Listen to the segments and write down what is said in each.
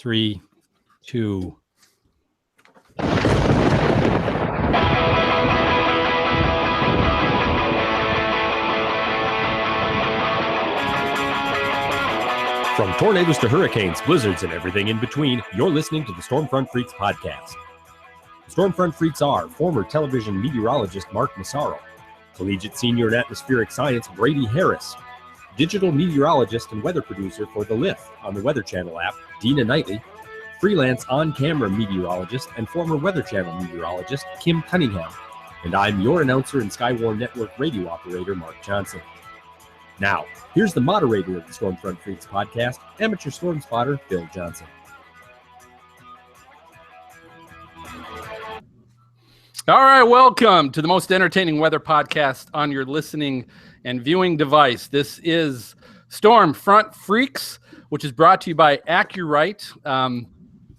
3, 2. From tornadoes to hurricanes, blizzards, and everything in between, you're listening to the Stormfront Freaks podcast. Stormfront Freaks are former television meteorologist Mark Massaro, collegiate senior in atmospheric science Brady Harris, digital meteorologist and weather producer for The Lift on the Weather Channel app Dina Knightley, freelance on-camera meteorologist and former Weather Channel meteorologist Kim Cunningham, and I'm your announcer and Skywar Network radio operator Mark Johnson. Now, here's the moderator of the Stormfront Freaks podcast, amateur storm spotter Bill Johnson. All right, welcome to the most entertaining weather podcast on your listening and viewing device. This is Stormfront Freaks, which is brought to you by AccuRite.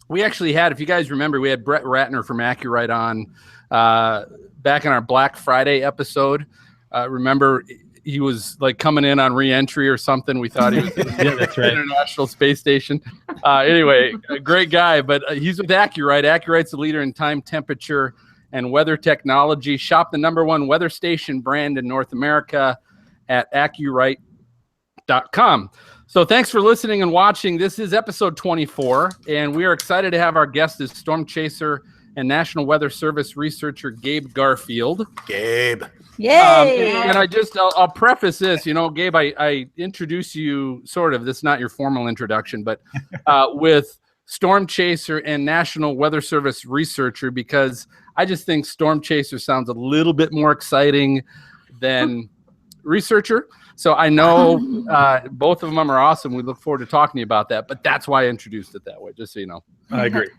We actually had, if you guys remember, we had Brett Ratner from AccuRite on back in our Black Friday episode. Remember, he was like coming in on re-entry or something. We thought he was Yeah, that's right. International Space Station. Anyway, a great guy, but he's with AccuRite. AccuRite's the leader in time, temperature, and weather technology. Shop the #1 weather station brand in North America at AccuRite.com. So thanks for listening and watching. This is episode 24, and we are excited to have our guest as storm chaser and National Weather Service researcher Gabe Garfield. Gabe. Yay! And I'll preface this, Gabe, I introduce you sort of, this is not your formal introduction, but with storm chaser and National Weather Service researcher, because I just think storm chaser sounds a little bit more exciting than researcher. So I know both of them are awesome. We look forward to talking to you about that, but that's why I introduced it that way, just so you know. I agree.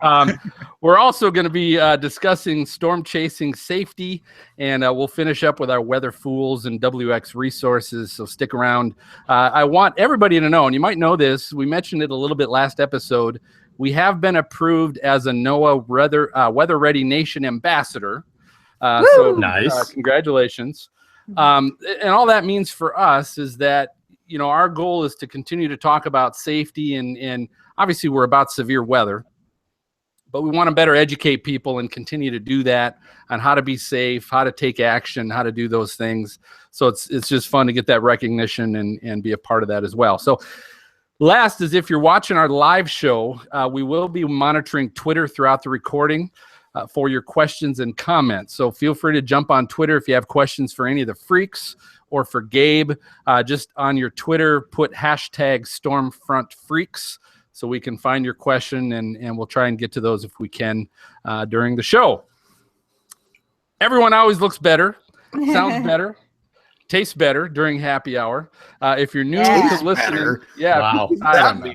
We're also going to be discussing storm chasing safety, and we'll finish up with our weather fools and WX resources, so stick around. I want everybody to know, and you might know this, we mentioned it a little bit last episode, we have been approved as a NOAA Weather Ready Nation ambassador. So nice. Congratulations. And all that means for us is that, our goal is to continue to talk about safety and obviously we're about severe weather, but we want to better educate people and continue to do that on how to be safe, how to take action, how to do those things. So it's just fun to get that recognition and be a part of that as well. So last is, if you're watching our live show, we will be monitoring Twitter throughout the recording for your questions and comments. So feel free to jump on Twitter if you have questions for any of the freaks or for Gabe. Just on your Twitter, put hashtag StormfrontFreaks so we can find your question, and we'll try and get to those if we can during the show. Everyone always looks better, sounds better, tastes better during happy hour. If you're new to listening, Wow. I don't know.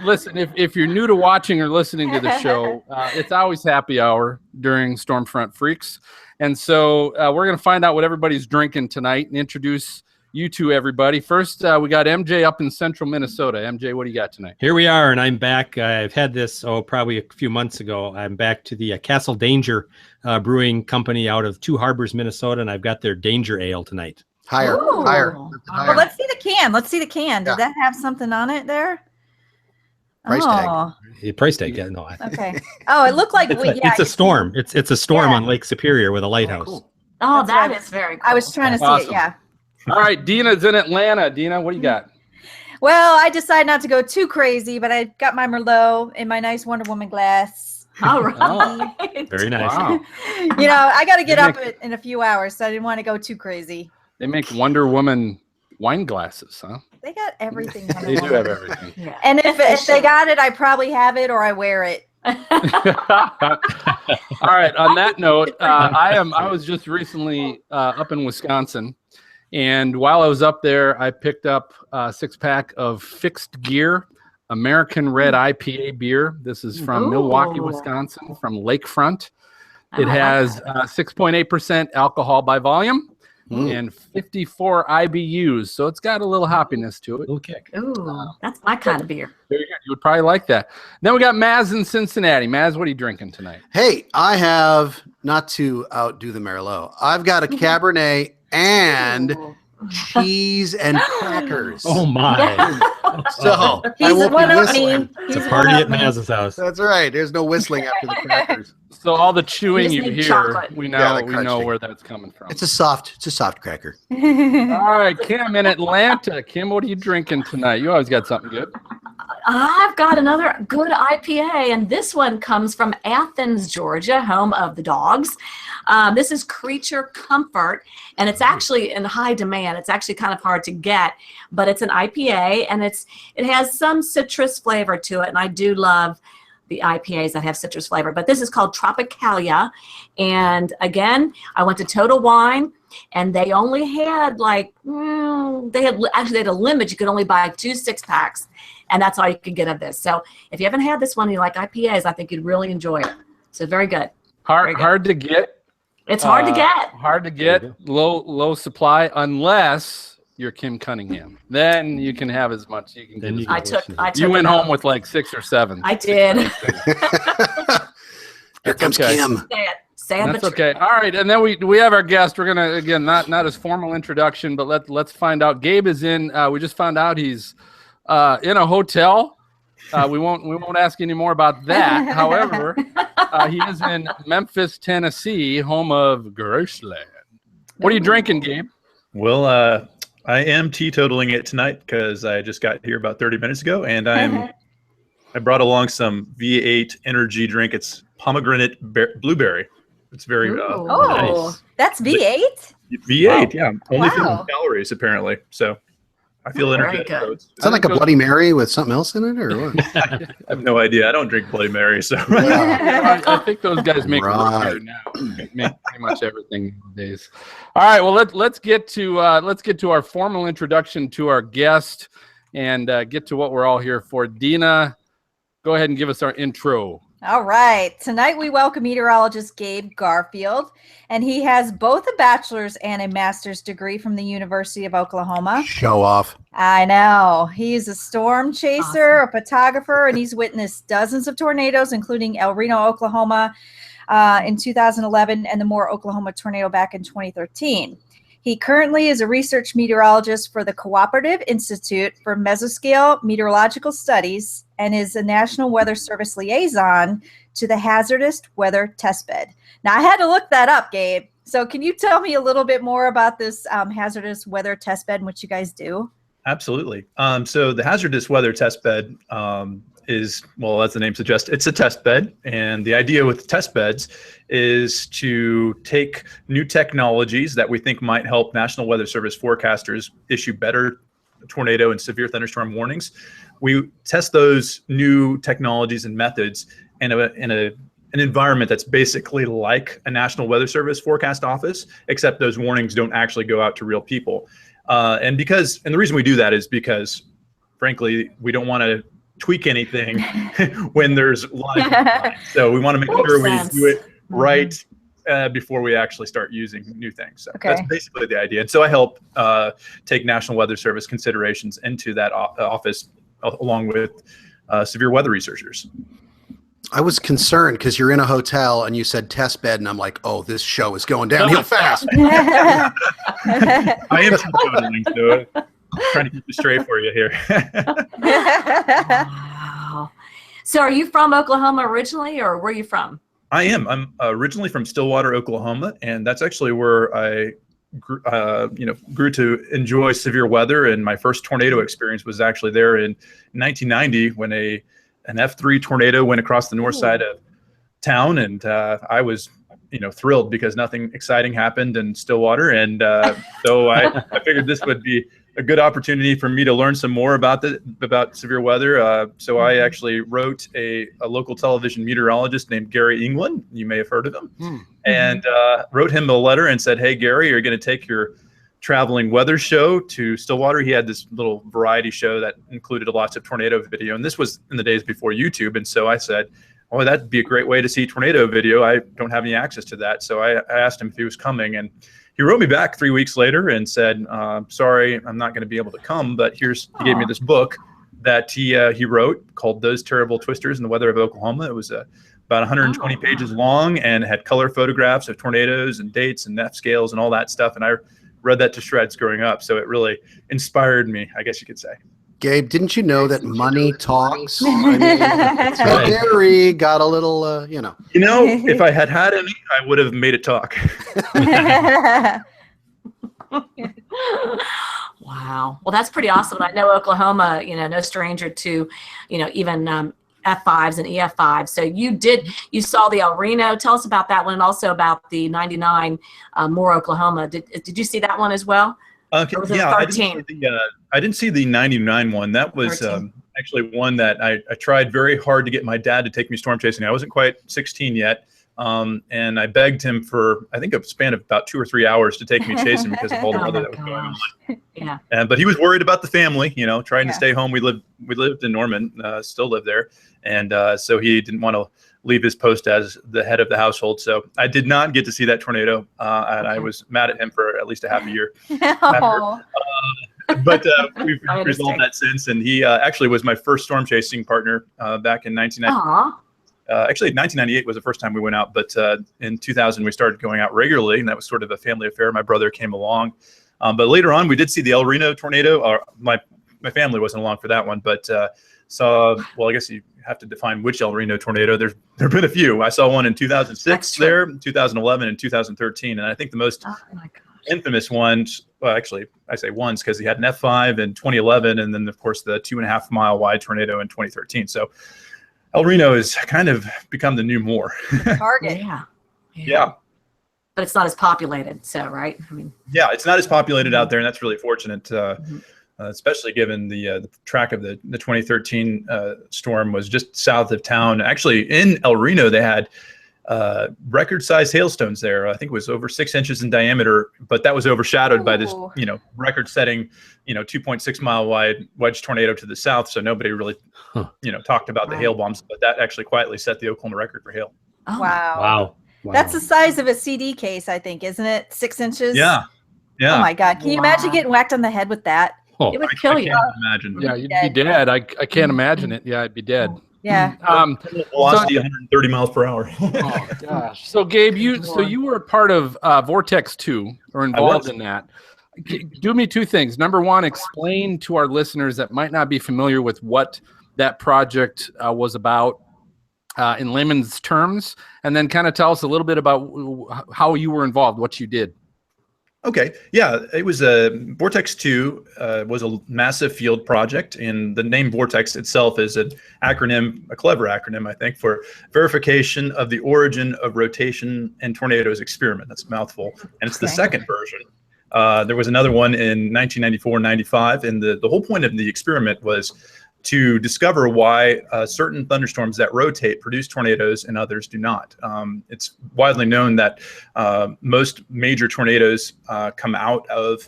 Listen, if you're new to watching or listening to the show, it's always happy hour during Stormfront Freaks. And so we're going to find out what everybody's drinking tonight and introduce you to everybody. First, we got MJ up in central Minnesota. MJ, what do you got tonight? Here we are, and I'm back. I've had this, probably a few months ago. I'm back to the Castle Danger Brewing Company out of Two Harbors, Minnesota, and I've got their Danger Ale tonight. Higher. Well, let's see the can. Did that have something on it there? Price tag. The price tag, yeah, no. Okay. Oh, it looked like It's a storm. It's a storm on Lake Superior with a lighthouse. Cool. Oh, That's that is very cool. I was trying to see Awesome. it. Yeah. All right, Dina's in Atlanta. Dina, what do you got? Well, I decided not to go too crazy, but I got my Merlot in my nice Wonder Woman glass. All right. Oh, Very nice. Wow. I got to get up in a few hours, so I didn't want to go too crazy. They make Wonder Woman wine glasses, huh? They got everything. Wonder They do Woman. have everything. Yeah. And if they got it, I probably have it or I wear it. All right. On that note, I was just recently up in Wisconsin, and while I was up there, I picked up a 6-pack of Fixed Gear American Red IPA beer. This is from Milwaukee, Wisconsin, from Lakefront. It has 6.8% alcohol by volume and 54 IBUs, so it's got a little hoppiness to it. Little kick. Ooh, that's my kind of beer. Very good. You would probably like that. Then we got Maz in Cincinnati. Maz, what are you drinking tonight? Hey, I have, not to outdo the Merlot, I've got a Cabernet and cheese and crackers. Oh my. So He's I won't one be up me. whistling. It's He's a party one at up me. Maz's house. That's right. There's no whistling after the crackers. So all the chewing just you need hear, chocolate. we Yeah, know the we know crunching. where that's coming from. It's a soft cracker. All right, Kim in Atlanta. Kim, what are you drinking tonight? You always got something good. I've got another good IPA, and this one comes from Athens, Georgia, home of the dogs. This is Creature Comfort, and it's actually in high demand. It's actually kind of hard to get, but it's an IPA, and it has some citrus flavor to it, and I do love the IPAs that have citrus flavor. But this is called Tropicalia, and again, I went to Total Wine, and they only had they had a limit. You could only buy 2 6-packs. And that's all you can get of this. So if you haven't had this one and you like IPAs, I think you'd really enjoy it. So very good. Hard to get. It's hard to get. Hard to get. Low supply unless you're Kim Cunningham. Then you can have as much. You can Then get you as can much. I You took went it home out. with like 6 or 7. I did. Here comes Okay. Kim. Sad That's but okay. All right, and then we have our guest. We're gonna again not as formal introduction, but let's find out. Gabe is in. We just found out he's in a hotel. We won't ask any more about that. However, he is in Memphis, Tennessee, home of Graceland. What are you drinking, Gabe? Well, I am teetotaling it tonight because I just got here about 30 minutes ago, and I brought along some V8 energy drink. It's pomegranate blueberry. It's very Ooh. Oh, nice. that's V8? V8, yeah, only Wow. 50 calories apparently. So I feel Very energetic. good. So Is that like a Bloody Mary with something else in it, or what? I have no idea. I don't drink Bloody Mary, so I think those guys make Right. beer now. They make pretty much everything nowadays. All right, well let's get to our formal introduction to our guest and get to what we're all here for. Dina, go ahead and give us our intro. All right. Tonight we welcome meteorologist Gabe Garfield, and he has both a bachelor's and a master's degree from the University of Oklahoma. Show off. I know. He's a storm chaser, a photographer, and he's witnessed dozens of tornadoes, including El Reno, Oklahoma in 2011 and the Moore, Oklahoma tornado back in 2013. He currently is a research meteorologist for the Cooperative Institute for Mesoscale Meteorological Studies and is a National Weather Service liaison to the Hazardous Weather Testbed. Now, I had to look that up, Gabe. So can you tell me a little bit more about this Hazardous Weather Testbed and what you guys do? absolutely. So the hazardous weather testbed is, well, as the name suggests, it's a test bed. And the idea with test beds is to take new technologies that we think might help National Weather Service forecasters issue better tornado and severe thunderstorm warnings. We test those new technologies and methods in an environment that's basically like a National Weather Service forecast office, except those warnings don't actually go out to real people. And the reason we do that is because, frankly, we don't want to tweak anything when there's live. So we want to make sure we do it right before we actually start using new things. So that's basically the idea. And so I help take National Weather Service considerations into that office along with severe weather researchers. I was concerned because you're in a hotel and you said test bed, and I'm like, oh, this show is going downhill fast. I am teetotaling, so I'm trying to keep it straight for you here. Wow. So are you from Oklahoma originally, or where are you from? I am. I'm originally from Stillwater, Oklahoma, and that's actually where I grew to enjoy severe weather. And my first tornado experience was actually there in 1990 when an F3 tornado went across the north side of town, and I was, thrilled because nothing exciting happened in Stillwater, and so I figured this would be a good opportunity for me to learn some more about severe weather. So I actually wrote a local television meteorologist named Gary England. You may have heard of him, and wrote him a letter and said, "Hey, Gary, you're going to take your traveling weather show to Stillwater." He had this little variety show that included lots of tornado video, and this was in the days before YouTube. And so I said, "Oh, that'd be a great way to see tornado video. I don't have any access to that." So I asked him if he was coming, and he wrote me back 3 weeks later and said, "Sorry, I'm not going to be able to come, but he gave me this book that he wrote called Those Terrible Twisters in the Weather of Oklahoma." It was about 120 pages long and had color photographs of tornadoes and dates and F scales and all that stuff. And I read that to shreds growing up. So it really inspired me, I guess you could say. Gabe, didn't you know that money talks? I mean, so Gary got a little, You know, if I had any, I would have made it talk. Wow. Well, that's pretty awesome. I know Oklahoma, no stranger to, even F5s and EF5s. So you saw the El Reno. Tell us about that one, and also about the 99 Moore, Oklahoma. Did you see that one as well? Okay, yeah, I didn't see the 99 one. That was actually one that I tried very hard to get my dad to take me storm chasing. I wasn't quite 16 yet. And I begged him for, I think, a span of about 2 or 3 hours to take me chasing because of all the weather that was going on. Yeah. But he was worried about the family, trying to stay home. We lived in Norman, still live there. And so he didn't want to leave his post as the head of the household. So I did not get to see that tornado. And I was mad at him for at least a half a year. But we've resolved that since. And he actually was my first storm chasing partner back in 1990. Actually, 1998 was the first time we went out, but in 2000 we started going out regularly, and that was sort of a family affair. My brother came along, but later on we did see the El Reno tornado. My family wasn't along for that one, but well, I guess you have to define which El Reno tornado. There've been a few. I saw one in 2006 there, 2011, and 2013, and I think the most infamous ones. Well, actually, I say ones because he had an F5 in 2011, and then of course the 2.5 mile wide tornado in 2013. So El Reno has kind of become the new Moore. Target. Yeah. But it's not as populated, so right? I mean. Yeah, it's not as populated out there, and that's really fortunate, especially given the track of the 2013 storm was just south of town. Actually, in El Reno, they had record-sized hailstones there. I think it was over 6 inches in diameter, but that was overshadowed by this, record-setting, 2.6 mile wide wedge tornado to the south. So nobody really, talked about the hail bombs, but that actually quietly set the Oklahoma record for hail. Oh. Wow. That's the size of a CD case, I think, isn't it? 6 inches. Yeah. Oh my God! Can you imagine getting whacked on the head with that? It would kill you. I can't imagine. Yeah, you'd be dead. I can't imagine it. Yeah, I'd be dead. Yeah. Velocity 130 miles per hour. Oh gosh. So Gabe, you were a part of Vortex 2, or involved in that. Do me two things. Number one, explain to our listeners that might not be familiar with what that project was about in layman's terms, and then kind of tell us a little bit about how you were involved, what you did. Okay. Yeah, it was Vortex 2 was a massive field project, and the name Vortex itself is an acronym, a clever acronym, I think, for Verification of the Origin of Rotation and Tornadoes Experiment. That's a mouthful, and it's the second version. There was another one in 1994-95, and the whole point of the experiment was to discover why certain thunderstorms that rotate produce tornadoes and others do not. It's widely known that most major tornadoes come out of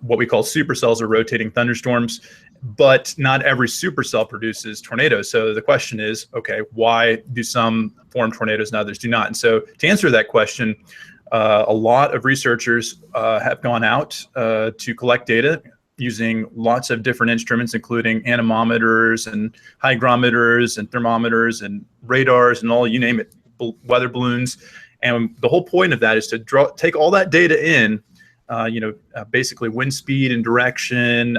what we call supercells or rotating thunderstorms, but not every supercell produces tornadoes. So the question is, okay, why do some form tornadoes and others do not? And so to answer that question, a lot of researchers have gone out to collect data using lots of different instruments, including anemometers and hygrometers and thermometers and radars and all, you name it, weather balloons. And the whole point of that is to take all that data in, basically wind speed and direction,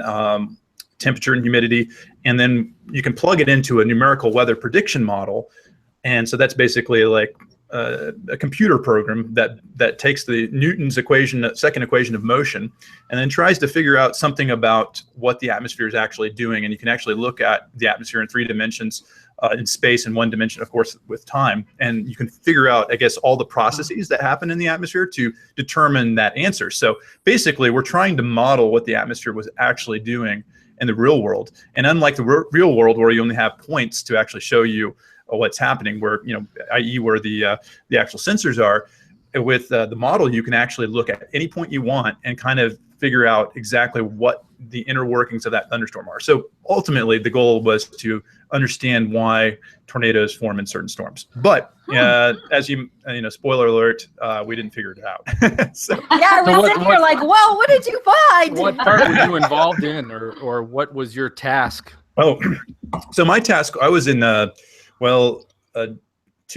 temperature and humidity, and then you can plug it into a numerical weather prediction model. And so that's basically like a computer program that takes the Newton's equation, second equation of motion, and then tries to figure out something about what the atmosphere is actually doing. And you can actually look at the atmosphere in 3 dimensions, in space, in 1 dimension, of course, with time. And you can figure out, I guess, all the processes that happen in the atmosphere to determine that answer. So basically, we're trying to model what the atmosphere was actually doing in the real world. And unlike the real world, where you only have points to actually show you what's happening, where, i.e. where the actual sensors are, with the model, you can actually look at any point you want and kind of figure out exactly what the inner workings of that thunderstorm are. So ultimately, the goal was to understand why tornadoes form in certain storms. But as spoiler alert, we didn't figure it out. So, yeah, we're sitting here like, whoa, what did you find? What part were you involved in, or what was your task? Oh, so my task, I was in 2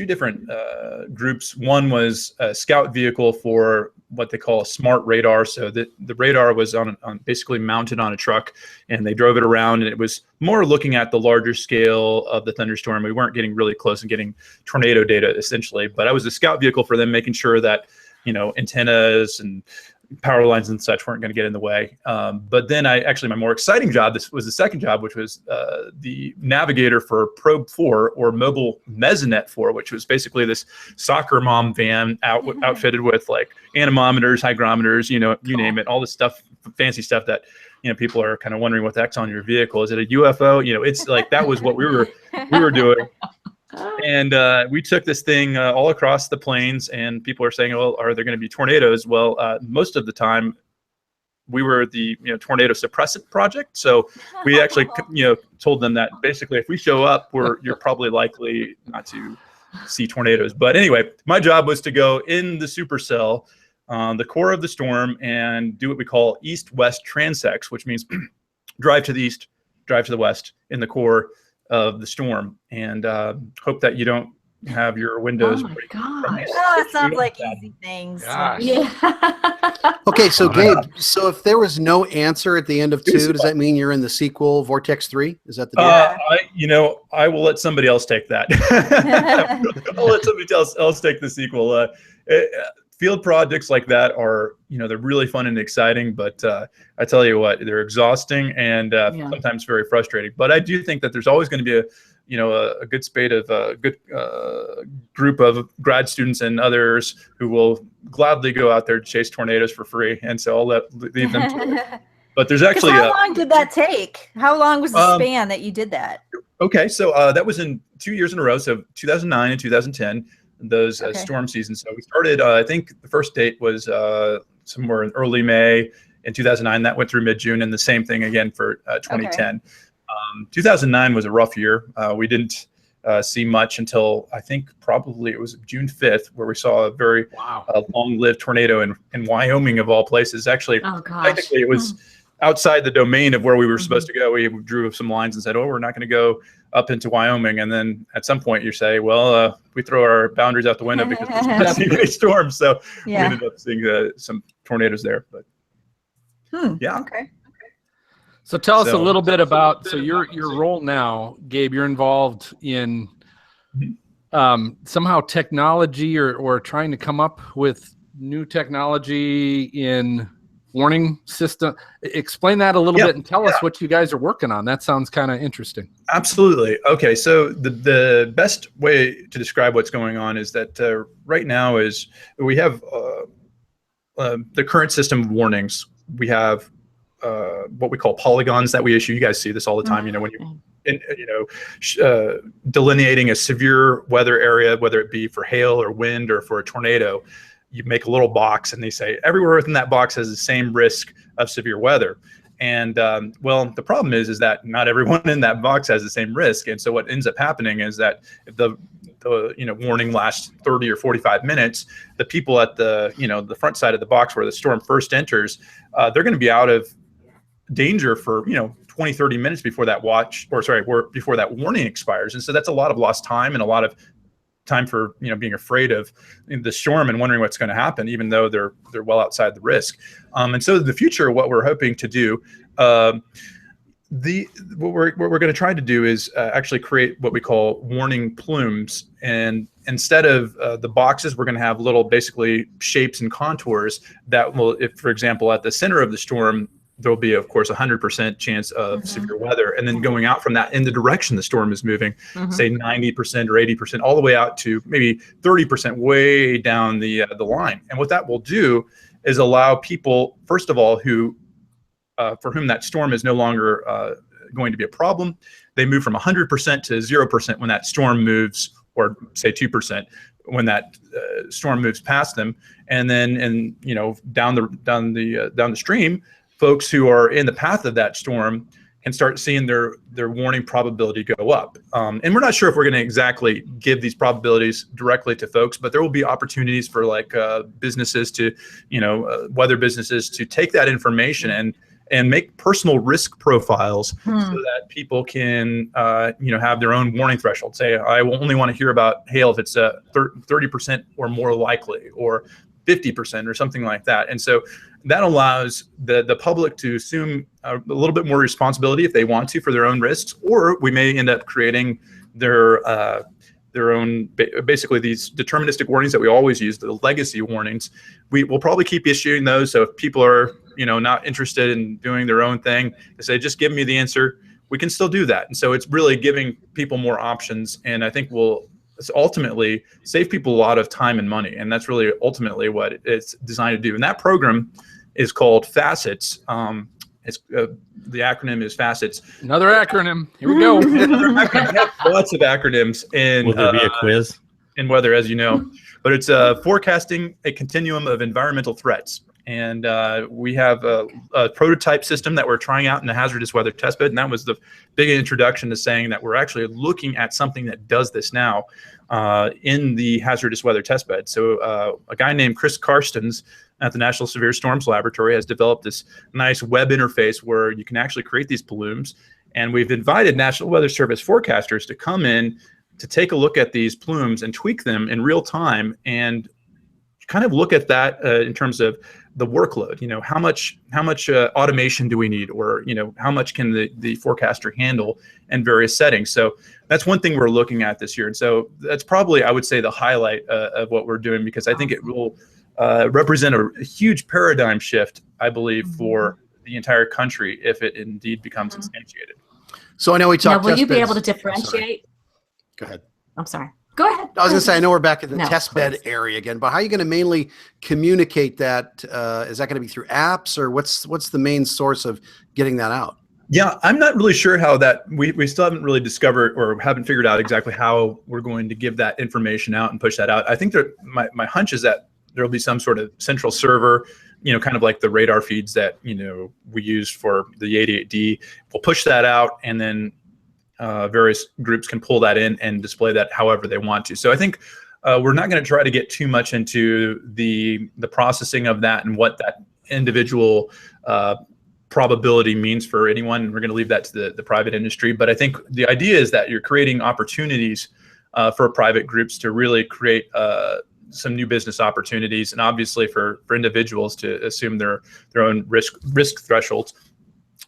different groups. One was a scout vehicle for what they call a smart radar. So the radar was on basically mounted on a truck, and they drove it around, and it was more looking at the larger scale of the thunderstorm. We weren't getting really close and getting tornado data essentially, but I was a scout vehicle for them, making sure that, antennas and power lines and such weren't going to get in the way. But then my more exciting job, this was the second job, which was the navigator for Probe 4, or Mobile Mesonet 4, which was basically this soccer mom van outfitted with like anemometers, hygrometers, you name it, all this stuff, fancy stuff that, people are kind of wondering what the heck's on your vehicle. Is it a UFO? It's like, that was what we were doing. And we took this thing all across the plains, and people are saying, well, are there going to be tornadoes? Well, most of the time we were the tornado suppressant project. So we actually told them that basically if we show up, you're probably likely not to see tornadoes. But anyway, my job was to go in the supercell, the core of the storm, and do what we call east-west transects, which means drive to the east, drive to the west in the core of the storm, and hope that you don't have your windows. Oh my gosh. Oh, it sounds like easy things. Gosh. Yeah. Okay, so Gabe, so if there was no answer at the end of 2, does that mean you're in the sequel Vortex 3? Is that the deal? I will let somebody else take that. I'll let somebody else take the sequel. Field projects like that are, they're really fun and exciting, but I tell you what, they're exhausting and sometimes very frustrating. But I do think that there's always going to be a good spate of good group of grad students and others who will gladly go out there to chase tornadoes for free. And so I'll leave them to it. But there's actually how long did that take? How long was the span that you did that? Okay, so that was in 2 years in a row, so 2009 and 2010. Those storm seasons. So we started, I think the first date was somewhere in early May in 2009. That went through mid-June, and the same thing again for 2010. 2009 was a rough year. We didn't see much until I think probably it was June 5th, where we saw a very long-lived tornado in Wyoming, of all places. Actually, technically it was outside the domain of where we were supposed to go. We drew some lines and said, we're not going to go up into Wyoming. And then at some point you say, well, we throw our boundaries out the window because we're not seeing any storms. So we ended up seeing some tornadoes there. But yeah. Okay. So tell us a little bit about, your role now, Gabe, you're involved in somehow technology or trying to come up with new technology in warning system. Explain that a little bit and tell us what you guys are working on. That sounds kind of interesting. Absolutely. Okay, so the best way to describe what's going on is that right now is we have the current system of warnings. We have what we call polygons that we issue. You guys see this all the time. When you delineating a severe weather area, whether it be for hail or wind or for a tornado, you make a little box and they say everywhere within that box has the same risk of severe weather. And well, the problem is that not everyone in that box has the same risk. And so what ends up happening is that if the warning lasts 30 or 45 minutes, the people at the front side of the box where the storm first enters, they're going to be out of danger for 20, 30 minutes before that before that warning expires. And so that's a lot of lost time and a lot of time for being afraid of the storm and wondering what's going to happen, even though they're well outside the risk. And so the future, what we're hoping to do, what we're going to try to do is actually create what we call warning plumes. And instead of the boxes, we're going to have little basically shapes and contours that will, if for example at the center of the storm, there'll be, of course, 100% chance of severe weather. And then going out from that in the direction the storm is moving, say 90% or 80%, all the way out to maybe 30% way down the line. And what that will do is allow people, first of all, who for whom that storm is no longer going to be a problem, they move from 100% to 0% when that storm moves, or say 2% when that storm moves past them. And then, down the stream, folks who are in the path of that storm can start seeing their warning probability go up. And we're not sure if we're going to exactly give these probabilities directly to folks, but there will be opportunities for businesses to, weather businesses to take that information and make personal risk profiles so that people can, have their own warning threshold. Say, I will only want to hear about hail if it's 30% or more likely, or 50% or something like that. And so that allows the public to assume a little bit more responsibility if they want to for their own risks, or we may end up creating their own, basically these deterministic warnings that we always use, the legacy warnings. We will probably keep issuing those. So if people are, not interested in doing their own thing, they say, just give me the answer. We can still do that. And so it's really giving people more options. And I think it's ultimately save people a lot of time and money. And that's really ultimately what it's designed to do. And that program is called Facets. The acronym is Facets. Another acronym. Here we go. We have lots of acronyms in. Will there be a quiz? In weather, as you know, but it's forecasting a continuum of environmental threats. And we have a prototype system that we're trying out in the hazardous weather testbed, and that was the big introduction to saying that we're actually looking at something that does this now in the hazardous weather testbed. So a guy named Chris Karstens at the National Severe Storms Laboratory has developed this nice web interface where you can actually create these plumes. And we've invited National Weather Service forecasters to come in to take a look at these plumes and tweak them in real time and kind of look at that in terms of the workload. How much automation do we need, or how much can the forecaster handle in various settings. So that's one thing we're looking at this year, and so that's probably, I would say, the highlight of what we're doing, because I think it will represent a huge paradigm shift, I believe, for the entire country if it indeed becomes instantiated. So I know we talked. Now, will you be able to differentiate? Go ahead. I'm sorry. Go ahead. I was going to say, I know we're back in the test bed please. area again, but how are you going to mainly communicate that? Is that going to be through apps, or what's the main source of getting that out? Yeah, I'm not really sure how that, we still haven't really discovered or haven't figured out exactly how we're going to give that information out and push that out. I think my hunch is that there'll be some sort of central server, kind of like the radar feeds that, we use for the 88D. We'll push that out, and then various groups can pull that in and display that however they want to. So I think we're not going to try to get too much into the processing of that and what that individual probability means for anyone. We're going to leave that to the private industry. But I think the idea is that you're creating opportunities for private groups to really create some new business opportunities, and obviously for individuals to assume their own risk thresholds.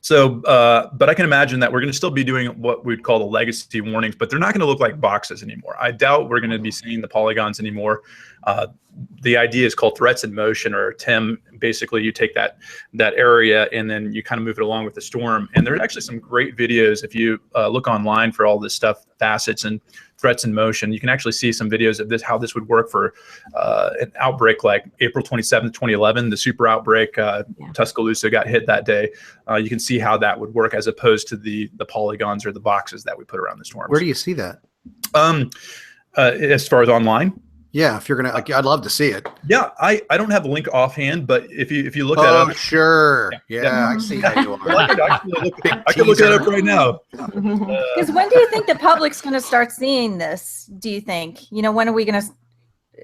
So, but I can imagine that we're going to still be doing what we'd call the legacy warnings, but they're not going to look like boxes anymore. I doubt we're going to be seeing the polygons anymore. The idea is called threats in motion, or TIM. Basically, you take that area and then you kind of move it along with the storm. And there's actually some great videos if you look online for all this stuff, facets and threats in motion. You can actually see some videos of this, how this would work for an outbreak like April 27th, 2011, the super outbreak. Tuscaloosa got hit that day. You can see how that would work as opposed to the polygons or the boxes that we put around the storms. Where do you see that? As far as online? Yeah, if you're gonna, I'd love to see it. Yeah, I don't have a link offhand, but if you look at it, it, sure, yeah, I see how you are. Well, I can look it up right now. Because when do you think the public's going to start seeing this? Do you think? When are we going to?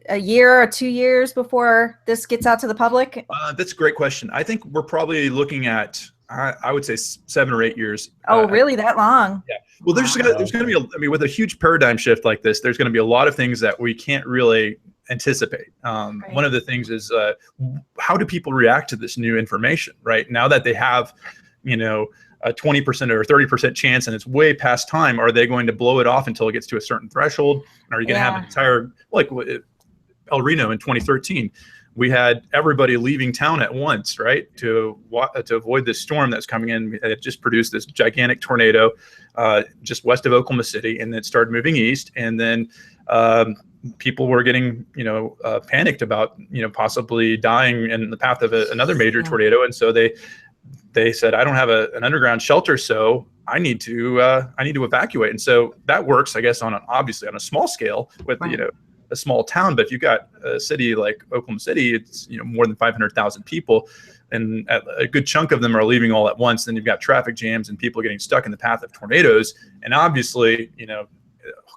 A year or 2 years before this gets out to the public? That's a great question. I think we're probably looking at, I would say 7 or 8 years. Oh, really? That long? Yeah. Well, there's going to be, with a huge paradigm shift like this, there's going to be a lot of things that we can't really anticipate. Right. One of the things is how do people react to this new information, right? Now that they have, a 20% or 30% chance and it's way past time, are they going to blow it off until it gets to a certain threshold? Are you going to have an entire, like El Reno in 2013? We had everybody leaving town at once, right, to avoid this storm that's coming in. It just produced this gigantic tornado just west of Oklahoma City, and it started moving east. And then people were getting, panicked about, possibly dying in the path of another major tornado. And so they said, I don't have an underground shelter, so I need to evacuate. And so that works, I guess, obviously on a small scale with a small town, but if you've got a city like Oklahoma City, it's more than 500,000 people, and a good chunk of them are leaving all at once. Then you've got traffic jams and people getting stuck in the path of tornadoes. And obviously, a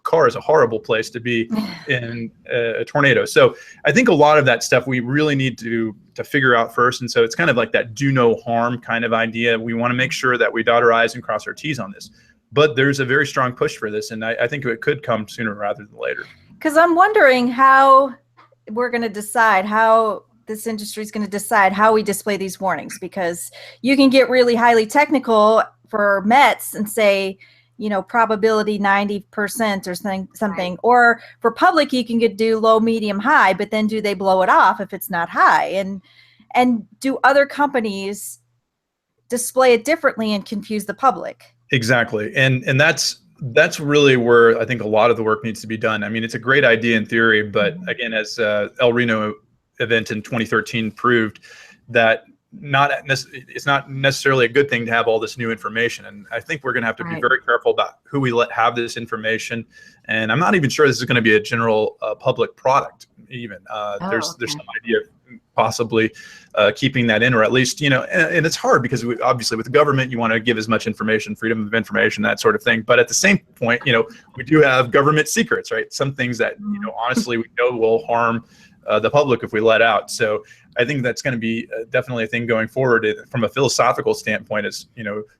car is a horrible place to be in a tornado. So I think a lot of that stuff we really need to figure out first. And so it's kind of like that do no harm kind of idea. We want to make sure that we dot our I's and cross our T's on this. But there's a very strong push for this, and I think it could come sooner rather than later. Because I'm wondering how we're going to decide how this industry is going to decide how we display these warnings, because you can get really highly technical for METs and say, probability 90% or something. Right. Or for public, you can do low, medium, high, but then do they blow it off if it's not high? And do other companies display it differently and confuse the public? Exactly. And that's really where I think a lot of the work needs to be done. I mean, it's a great idea in theory, but again, as El Reno event in 2013 proved, that it's not necessarily a good thing to have all this new information. And I think we're going to have to be very careful about who we let have this information. And I'm not even sure this is going to be a general public product even. There's some idea of possibly keeping that in, or at least, and it's hard because obviously with the government, you want to give as much information, freedom of information, that sort of thing. But at the same point, we do have government secrets, right? Some things that, honestly, we know will harm the public if we let out. So I think that's going to be definitely a thing going forward from a philosophical standpoint, is,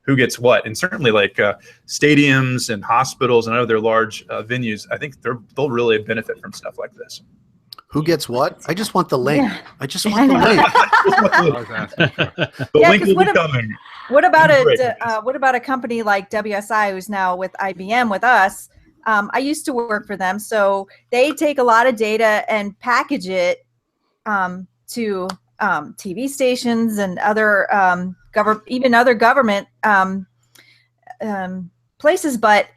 who gets what. And certainly like stadiums and hospitals and other large venues, I think they'll really benefit from stuff like this. Who gets what? I just want the link. Yeah. I just want the link. The link will be coming. What about a company like WSI, who's now with IBM with us? I used to work for them, so they take a lot of data and package it to TV stations and other even other government places, but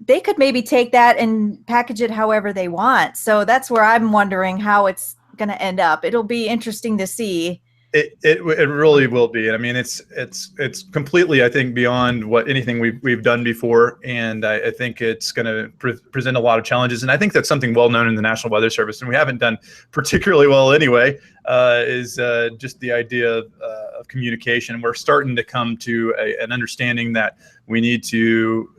they could maybe take that and package it however they want. So that's where I'm wondering how it's going to end up. It'll be interesting to see. It really will be. I mean, it's completely, I think, beyond what anything we've done before, and I think it's going to present a lot of challenges. And I think that's something well known in the National Weather Service, and we haven't done particularly well anyway. Is just the idea of communication. We're starting to come to an understanding that we need to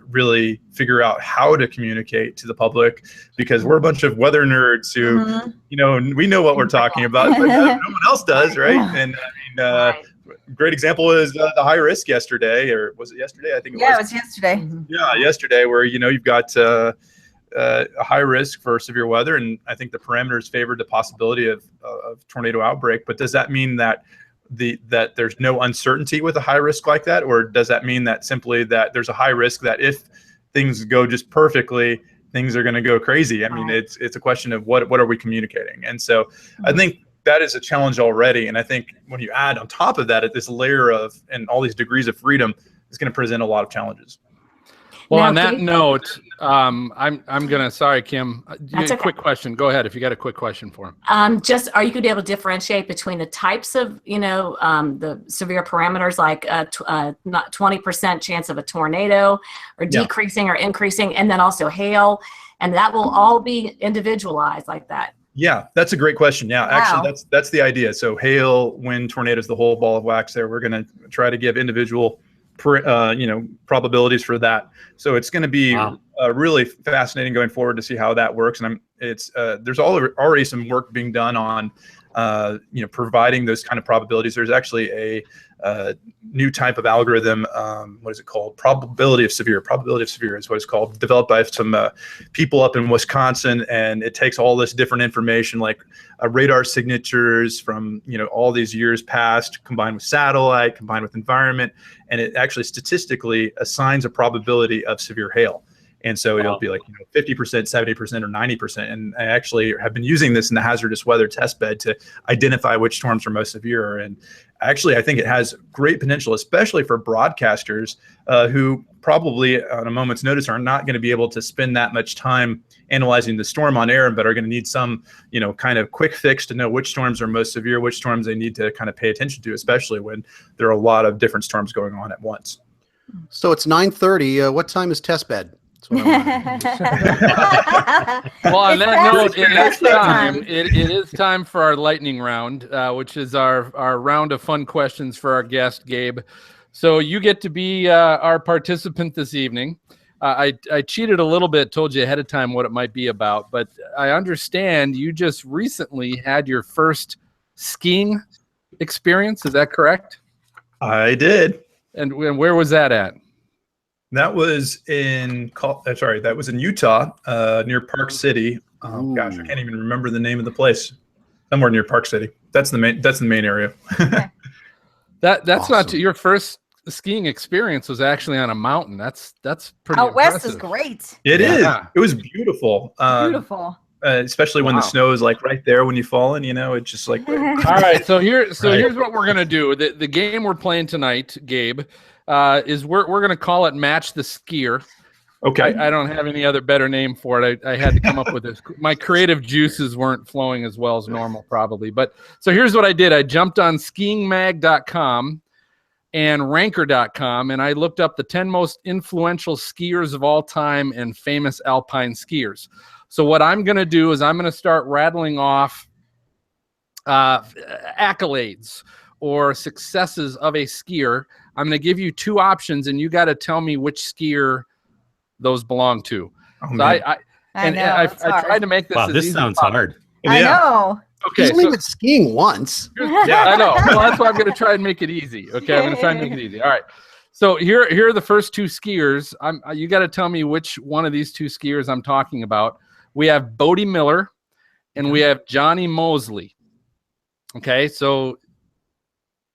really figure out how to communicate to the public, because we're a bunch of weather nerds who, we know what we're talking about, but no one else does, right? And I mean, great example is the high risk yesterday, or was it yesterday? I think it was. Yeah, it was yesterday. Yeah, yesterday, where you've got a high risk for severe weather, and I think the parameters favored the possibility of tornado outbreak. But does that mean that that there's no uncertainty with a high risk like that, or does that mean that simply that there's a high risk that if things go just perfectly, things are going to go crazy? I mean, it's a question of what are we communicating? And so I think that is a challenge already. And I think when you add on top of that, this layer of and all these degrees of freedom is going to present a lot of challenges. Well, now, on that note, I'm gonna. Sorry, Kim. That's okay. Quick question. Go ahead if you got a quick question for him. Are you going to be able to differentiate between the types of, the severe parameters, like not 20% chance of a tornado, or decreasing or increasing, and then also hail, and that will all be individualized like that? Yeah, that's a great question. Yeah, actually, that's the idea. So hail, wind, tornadoes, the whole ball of wax there. We're going to try to give individual probabilities for that. So it's going to be really fascinating going forward to see how that works. And there's already some work being done on providing those kind of probabilities. There's actually a new type of algorithm. What is it called? Probability of severe is what it's called, developed by some people up in Wisconsin. And it takes all this different information, like radar signatures from all these years past, combined with satellite, combined with environment, and it actually statistically assigns a probability of severe hail. And so it'll be like 50%, 70%, or 90%. And I actually have been using this in the hazardous weather test bed to identify which storms are most severe. And actually, I think it has great potential, especially for broadcasters who probably on a moment's notice are not going to be able to spend that much time analyzing the storm on air, but are going to need some, kind of quick fix to know which storms are most severe, which storms they need to kind of pay attention to, especially when there are a lot of different storms going on at once. So it's 9:30. What time is test bed? Well, on that note, it is time for our lightning round, which is our round of fun questions for our guest, Gabe. So you get to be our participant this evening. I cheated a little bit, told you ahead of time what it might be about, but I understand you just recently had your first skiing experience. Is that correct? I did. And where was that at? That was in Utah, near Park City. Oh gosh, I can't even remember the name of the place. Somewhere near Park City. That's the main area. That's Awesome. not your first skiing experience was actually on a mountain. That's pretty Out west is impressive. great. It is. Yeah. It was beautiful. Beautiful. Especially when the Wow. snow is like right there when you fall in, it's just like All right, so here's what we're gonna do. The game we're playing tonight, Gabe, is we're gonna call it Match the Skier. okay. I don't have any other better name for it. I had to come up with this. My creative juices weren't flowing as well as normal, probably. But so here's what I did. I jumped on skiingmag.com and ranker.com, and I looked up the 10 most influential skiers of all time and famous alpine skiers. So what I'm going to do is I'm going to start rattling off accolades or successes of a skier. I'm going to give you two options, and you got to tell me which skier those belong to. Oh, So man. I tried to make this. Wow, as this easy sounds as possible. hard. I know. Okay, Just leave it skiing once. yeah, I know. Well, that's why I'm going to try and make it easy. Okay, I'm going to try and make it easy. All right. So here are the first two skiers. You got to tell me which one of these two skiers I'm talking about. We have Bodie Miller, and we have Johnny Mosley. Okay, so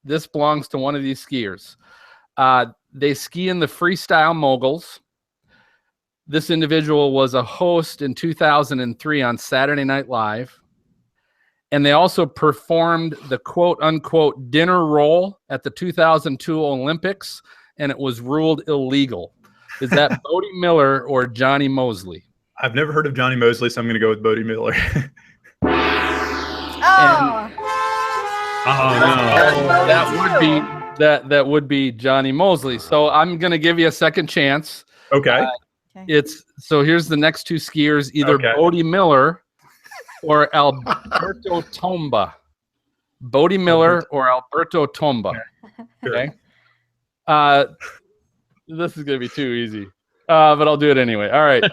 this belongs to one of these skiers. They ski in the Freestyle Moguls. This individual was a host in 2003 on Saturday Night Live. And they also performed the quote-unquote dinner roll at the 2002 Olympics, and it was ruled illegal. Is that Bodie Miller or Johnny Mosley? I've never heard of Johnny Mosley, so I'm going to go with Bodie Miller. Oh. That would be Johnny Mosley. So I'm going to give you a second chance. Okay. So here's the next two skiers, either Bodie Miller or Alberto Tomba. Bodie Miller or Alberto Tomba. Okay. This is going to be too easy, but I'll do it anyway. All right.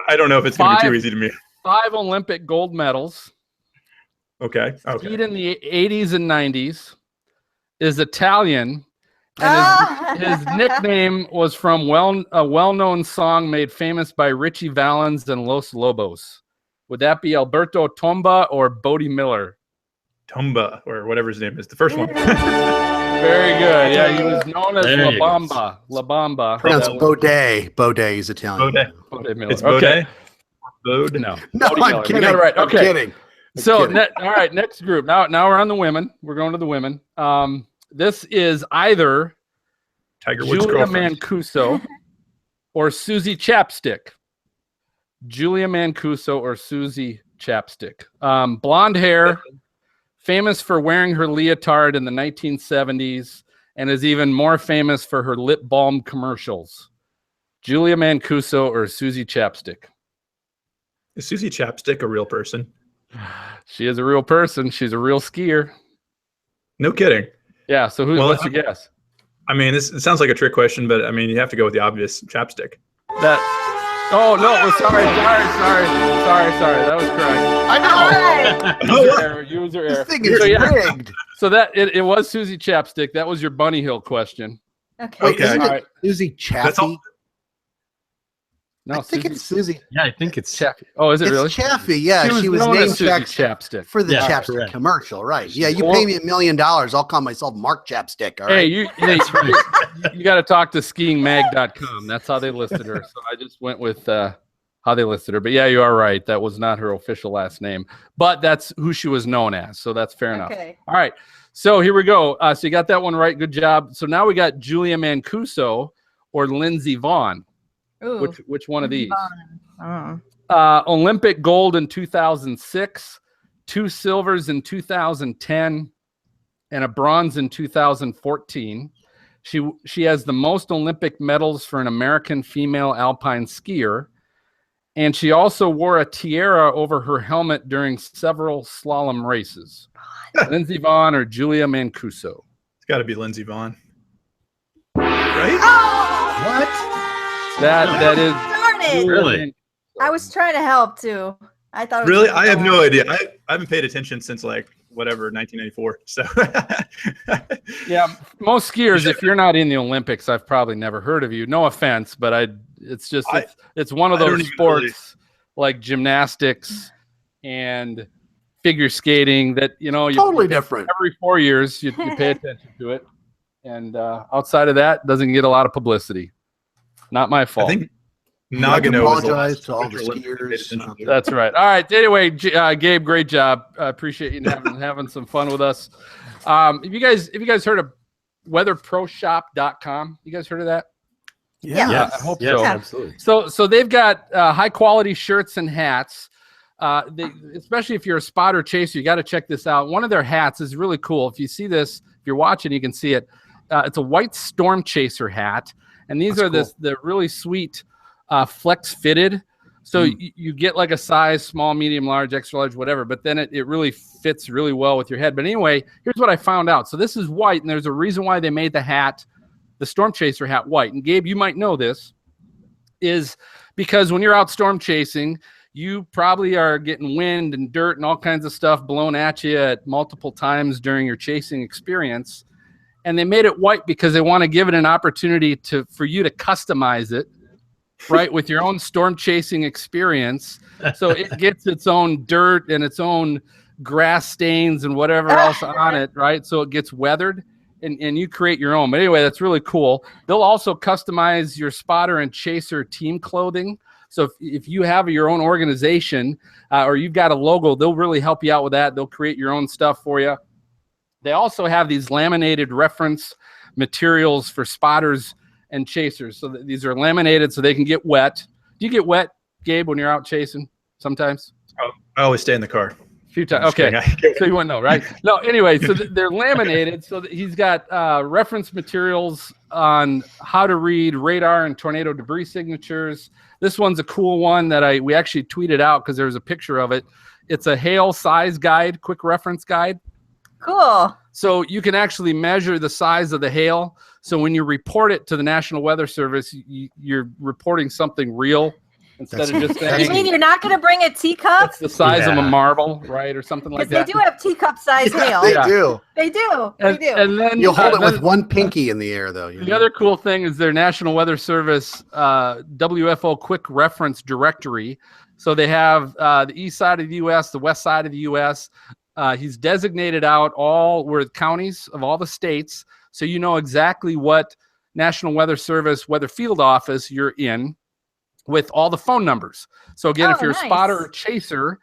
I don't know if it's going to be too easy to me. 5 Olympic gold medals. Okay. Skied in the 80s and 90s. Is Italian. And his nickname was from a well-known song made famous by Richie Valens and Los Lobos. Would that be Alberto Tomba or Bodie Miller? Tomba, or whatever his name is. The first one. Very good. Yeah, he was known as La Bamba. La Bamba. Pronounced Baudet. Baudet is Italian. Baudet Miller. It's Baudet? Bode? No. No, Bodie I'm Miller. kidding. You got it right. Okay. I'm kidding. So, all right, next group. Now we're on the women. We're going to the women. This is either Tiger Woods' Julia girlfriend. Mancuso or Susie Chapstick. Julia Mancuso or Susie Chapstick. Blonde hair, famous for wearing her leotard in the 1970s, and is even more famous for her lip balm commercials. Julia Mancuso or Susie Chapstick? Is Susie Chapstick a real person? She is a real person. She's a real skier. No kidding. Yeah, so what's your guess? I mean, it sounds like a trick question, but I mean, you have to go with the obvious chapstick. Oh, no, sorry. That was correct. I know. User error. This thing is rigged. So it was Susie Chapstick. That was your Bunny Hill question. Okay. Wait, isn't All it right. Susie Chaffee? No, I think it's Susie. Yeah, I think it's Chaffee. Oh, is it It's really? Chaffee. Yeah, she was known named as Susie Chapstick Chapstick. for the Yeah, Chapstick correct. commercial, right? Yeah, you pay me $1 million, I'll call myself Mark Chapstick. All right. Hey, you got to talk to skiingmag.com. That's how they listed her. So I just went with how they listed her. But yeah, you are right. That was not her official last name, but that's who she was known as. So that's fair enough. Okay. All right. So here we go. So you got that one right. Good job. So now we got Julia Mancuso or Lindsey Vonn. Ooh. Which one of these? Oh. Olympic gold in 2006, 2 silvers in 2010, and a bronze in 2014. She has the most Olympic medals for an American female alpine skier, and she also wore a tiara over her helmet during several slalom races. Lindsey Vonn or Julia Mancuso? It's got to be Lindsey Vonn. Right? What? That is Darn it. Really? I was trying to help too. I thought it was Really? gonna I have go no on. idea. I haven't paid attention since like whatever 1994. So Yeah, most skiers, if you're not in the Olympics, I've probably never heard of you. No offense, but it's one of I don't those even sports really- like gymnastics and figure skating that, you know, Totally different. every 4 years you pay attention to it. And outside of that, doesn't get a lot of publicity. Not my fault. I think I'd like to Nagano is the apologize last to all the Winter Olympics I paid skiers. attention to. That's right. All right. Anyway, Gabe, great job. I appreciate you having some fun with us. Have you guys heard of weatherproshop.com? You guys heard of that? Yeah. Yes. I hope Yes, so. absolutely. So they've got high quality shirts and hats. Especially if you're a spotter chaser, you got to check this out. One of their hats is really cool. If you see this, if you're watching, you can see it. It's a white storm chaser hat, and these are the really sweet flex fitted. So you get like a size small, medium, large, extra large, whatever. But then it really fits really well with your head. But anyway, here's what I found out. So this is white, and there's a reason why they made the hat, the storm chaser hat, white. And Gabe, you might know this, is because when you're out storm chasing, you probably are getting wind and dirt and all kinds of stuff blown at you at multiple times during your chasing experience. And they made it white because they want to give it an opportunity for you to customize it, right, with your own storm chasing experience. So it gets its own dirt and its own grass stains and whatever else on it, right? So it gets weathered and you create your own. But anyway, that's really cool. They'll also customize your spotter and chaser team clothing. So if you have your own organization or you've got a logo, they'll really help you out with that. They'll create your own stuff for you. They also have these laminated reference materials for spotters and chasers. So these are laminated so they can get wet. Do you get wet, Gabe, when you're out chasing sometimes? Oh, I always stay in the car. A few times. Okay. So you wouldn't know, right? No, anyway, so they're laminated. So he's got reference materials on how to read radar and tornado debris signatures. This one's a cool one that we actually tweeted out because there's a picture of it. It's a hail size guide, quick reference guide. Cool. So you can actually measure the size of the hail. So when you report it to the National Weather Service, you're reporting something real instead of just You saying mean you're not going to bring a teacup? it's the size of a marble, right, or something like Because that. they do have teacup size hail. They Yeah. do. They do. They do. And then You'll hold it then with one pinky in the air, though. the other cool thing is their National Weather Service WFO Quick Reference Directory. So they have the east side of the U.S., the west side of the U.S. He's designated out all where counties of all the states, so you know exactly what National Weather Service weather field office you're in with all the phone numbers. So again, if you're a spotter or chaser,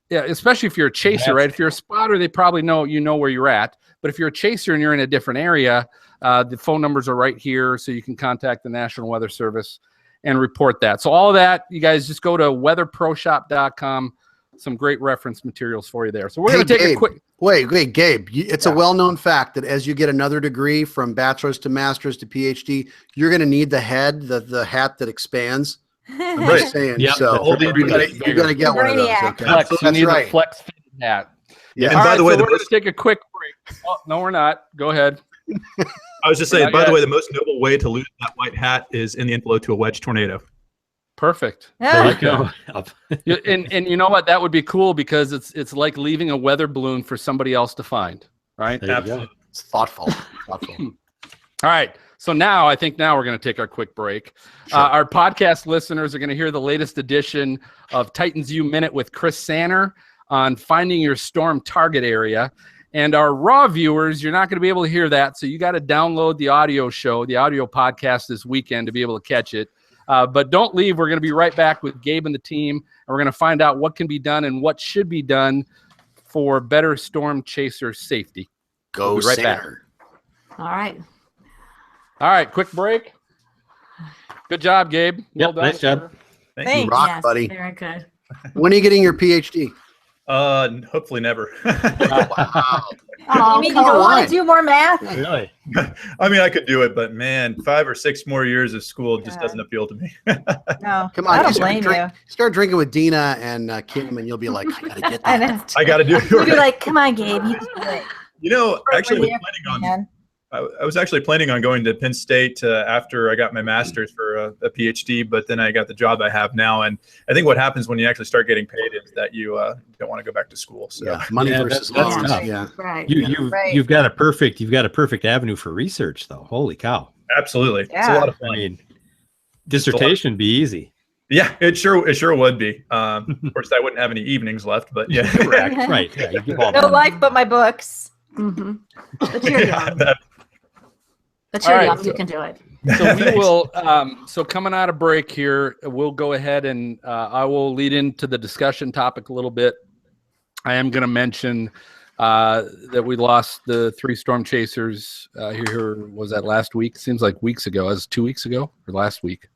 yeah, especially if you're a chaser, right? If you're a spotter, they probably know where you're at. But if you're a chaser and you're in a different area, the phone numbers are right here, so you can contact the National Weather Service and report that. So all of that, you guys just go to weatherproshop.com. Some great reference materials for you there. So we're going to take a quick. Wait, Gabe. It's a well-known fact that as you get another degree from bachelor's to master's to PhD, you're going to need the head, the hat that expands. I'm just saying. Yep. So you're going to get one of those. Okay? Flex. You need right. the flex fitted hat. Yeah. And All by right, the way, so the we're going most, to take a quick break. Oh, no, we're not. Go ahead. I was just saying, Not by yet. the way, the most noble way to lose that white hat is in the inflow to a wedge tornado. Perfect. Yeah. And you know what? That would be cool because it's like leaving a weather balloon for somebody else to find, right? There you go. Absolutely. It's thoughtful. All right. So now we're going to take our quick break. Our podcast listeners are going to hear the latest edition of Titans U Minute with Chris Sanner on finding your storm target area. And our raw viewers, you're not going to be able to hear that. So you got to download the audio show, the audio podcast this weekend to be able to catch it. But don't leave. We're going to be right back with Gabe and the team. And we're going to find out what can be done and what should be done for better storm chaser safety. Go We'll be right back. Sanner. All right. All right, quick break. Good job, Gabe. Well Yep, done, nice job. sir. Thank Thanks. you. Rock, Yes, buddy. very good. When are you getting your PhD? Hopefully never. Wow. Oh, You mean you come don't want on. to do more math? Really? I mean, I could do it, but man, 5 or 6 more years of school just Yeah. doesn't appeal to me. No. Come on. I don't you blame you. Start drinking with Dina and Kim, and you'll be like, I got to get I that. know. I got to do it. You'd be like, come on, Gabe. You can do it. You know, actually, We're was here, planning on man. I was actually planning on going to Penn State after I got my master's for a PhD, but then I got the job I have now. And I think what happens when you actually start getting paid is that you don't want to go back to school. So Yeah, money Yeah, versus that's loans. tough. Yeah. Right. Right. You've got a perfect avenue for research though. Holy cow. absolutely. It's a Yeah. lot of I fun. mean, dissertation would be easy. Yeah, it sure would be. Of course, I wouldn't have any evenings left, but yeah. Correct. Right. Yeah, you give all No life but my books. Mm-hmm. But you're young. that- But you're All right, young. You can do it. So we Thanks. will. So coming out of break here, we'll go ahead and I will lead into the discussion topic a little bit. I am going to mention that we lost the 3 storm chasers here. Was that last week? Seems like weeks ago. It was 2 weeks ago or last week.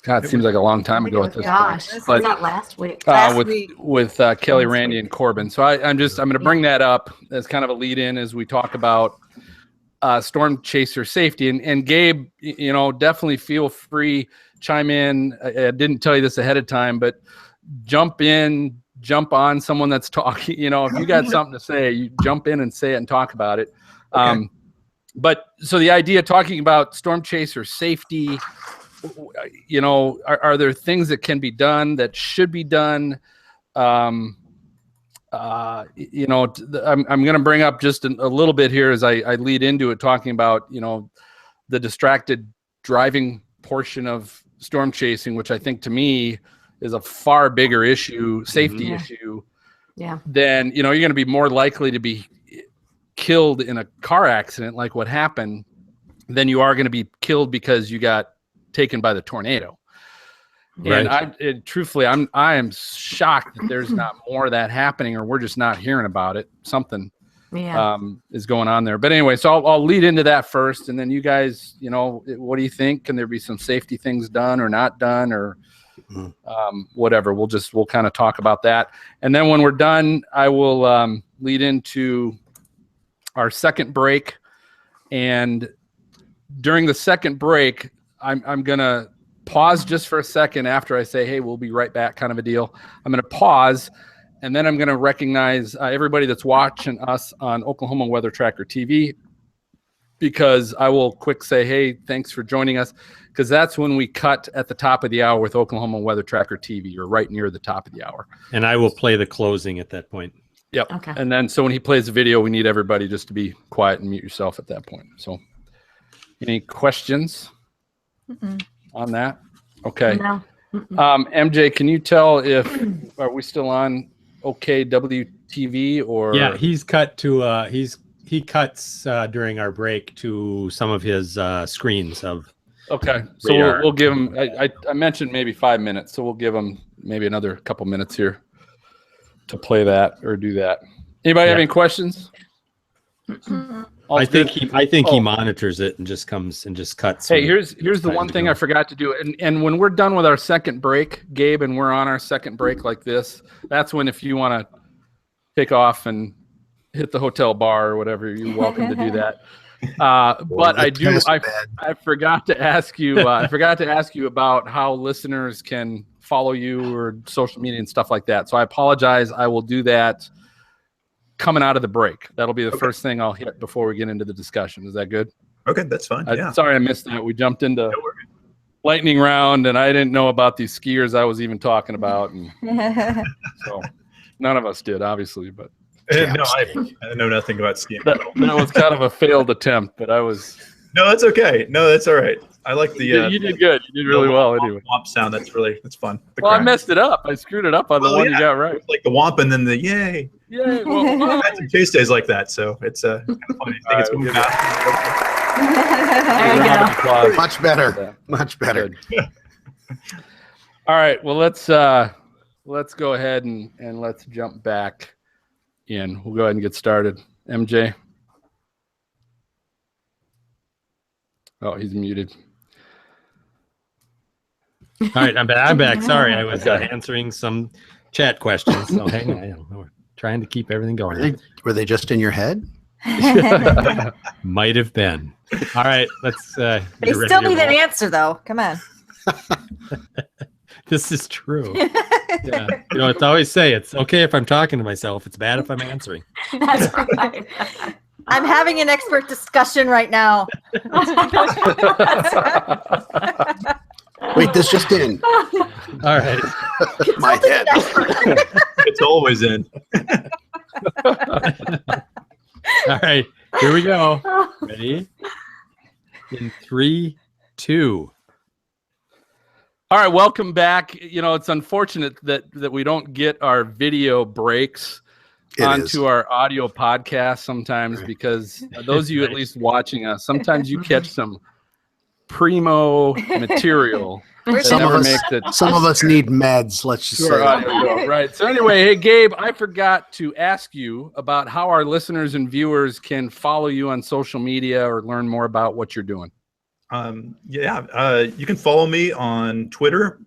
God, it seems like a long time ago at this Gosh, point. but not last week. Last with week. with Kelly, Randy, and Corbin. So I'm going to bring that up as kind of a lead in as we talk about storm chaser safety. And Gabe, definitely feel free, chime in. I didn't tell you this ahead of time, but jump on someone that's talking. If you got something to say, you jump in and say it and talk about it. Okay. But so the idea talking about storm chaser safety, are there things that can be done that should be done? I'm going to bring up just a little bit here as I lead into it, talking about, the distracted driving portion of storm chasing, which I think to me is a far bigger issue, safety issue. Yeah. Then, you're going to be more likely to be killed in a car accident like what happened than you are going to be killed because you got taken by the tornado. Right. And truthfully, I am shocked that there's not more of that happening, or we're just not hearing about it. Something is going on there. But anyway, so I'll lead into that first, and then you guys, what do you think? Can there be some safety things done or not done, or whatever? We'll kind of talk about that, and then when we're done, I will lead into our second break. And during the second break, I'm gonna pause just for a second after I say, hey, we'll be right back, kind of a deal. I'm going to pause, and then I'm going to recognize everybody that's watching us on Oklahoma Weather Tracker TV, because I will quick say, hey, thanks for joining us, because that's when we cut at the top of the hour with Oklahoma Weather Tracker TV, or right near the top of the hour. And I will play the closing at that point. Yep. Okay. And then so when he plays the video, we need everybody just to be quiet and mute yourself at that point. So any questions on that? Okay. No. MJ, can you tell are we still on OKWTV or? Yeah, he's cut to he cuts during our break to some of his screens of. Okay, so radar. we'll give him. I mentioned maybe 5 minutes, so we'll give him maybe another couple minutes here to play that or do that. Anybody have any questions? I think he monitors it and just comes and just cuts. Hey, here's the one thing I forgot to do. And when we're done with our second break, Gabe, and we're on our second break like this, that's when, if you want to take off and hit the hotel bar or whatever, you're welcome to do that. But I forgot to ask you. I forgot to ask you about how listeners can follow you or social media and stuff like that. So I apologize. I will do that coming out of the break. That'll be the first thing I'll hit before we get into the discussion. Is that good? Okay, that's fine. Yeah. Sorry I missed that. We jumped into lightning round, and I didn't know about these skiers I was even talking about, and so none of us did, obviously. But No, I know nothing about skiing. that was kind of a failed attempt. But I was. No, that's okay. No, that's all right. I like the. You did good. You did really well. Anyway. Womp sound. That's fun. The Well, I crack. messed it up. I screwed it up on the one you got right. Like the womp and then the yay. Yay! Well, I've had some chase days like that, so it's kind of funny. I think it's All right, moving There you go. applause. Much better. Much better. Good. All right. Well, let's go ahead and let's jump back in. We'll go ahead and get started. MJ. Oh, he's muted. All right, I'm back. Sorry, I was answering some chat questions. So hang on, we're trying to keep everything going. Were they just in your head? Might have been. All right, let's. They still need an answer, though. Come on. This is true. Yeah. It's always say it's okay if I'm talking to myself. It's bad if I'm answering. That's right. I'm having an expert discussion right now. Wait, this just in. All right. My head. It's always in. All right. Here we go. Ready? In 3, 2. All right, welcome back. You know, it's unfortunate that we don't get our video breaks onto our audio podcast sometimes, because those of you at least watching us, sometimes you catch some primo material. Some of us need meds. Let's just say that. Right. So anyway, hey Gabe, I forgot to ask you about how our listeners and viewers can follow you on social media or learn more about what you're doing. You can follow me on Twitter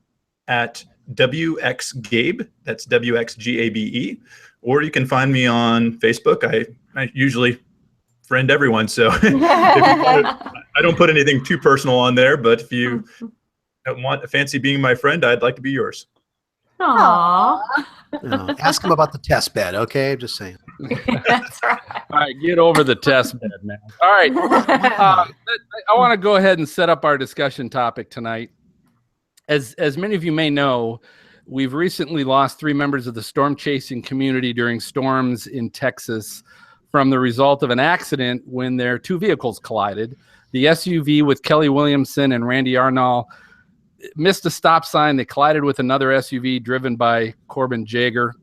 at WXGabe. That's WXGABE. Or you can find me on Facebook. I usually friend everyone, so I don't put anything too personal on there. But if you fancy being my friend, I'd like to be yours. Aww. Ask him about the test bed, okay? Just saying. That's right. All right, get over the test bed, man. All right. I want to go ahead and set up our discussion topic tonight. As many of you may know, we've recently lost 3 members of the storm chasing community during storms in Texas from the result of an accident when their 2 vehicles collided. The SUV with Kelly Williamson and Randy Arnall missed a stop sign. They collided with another SUV driven by Corbin Jager.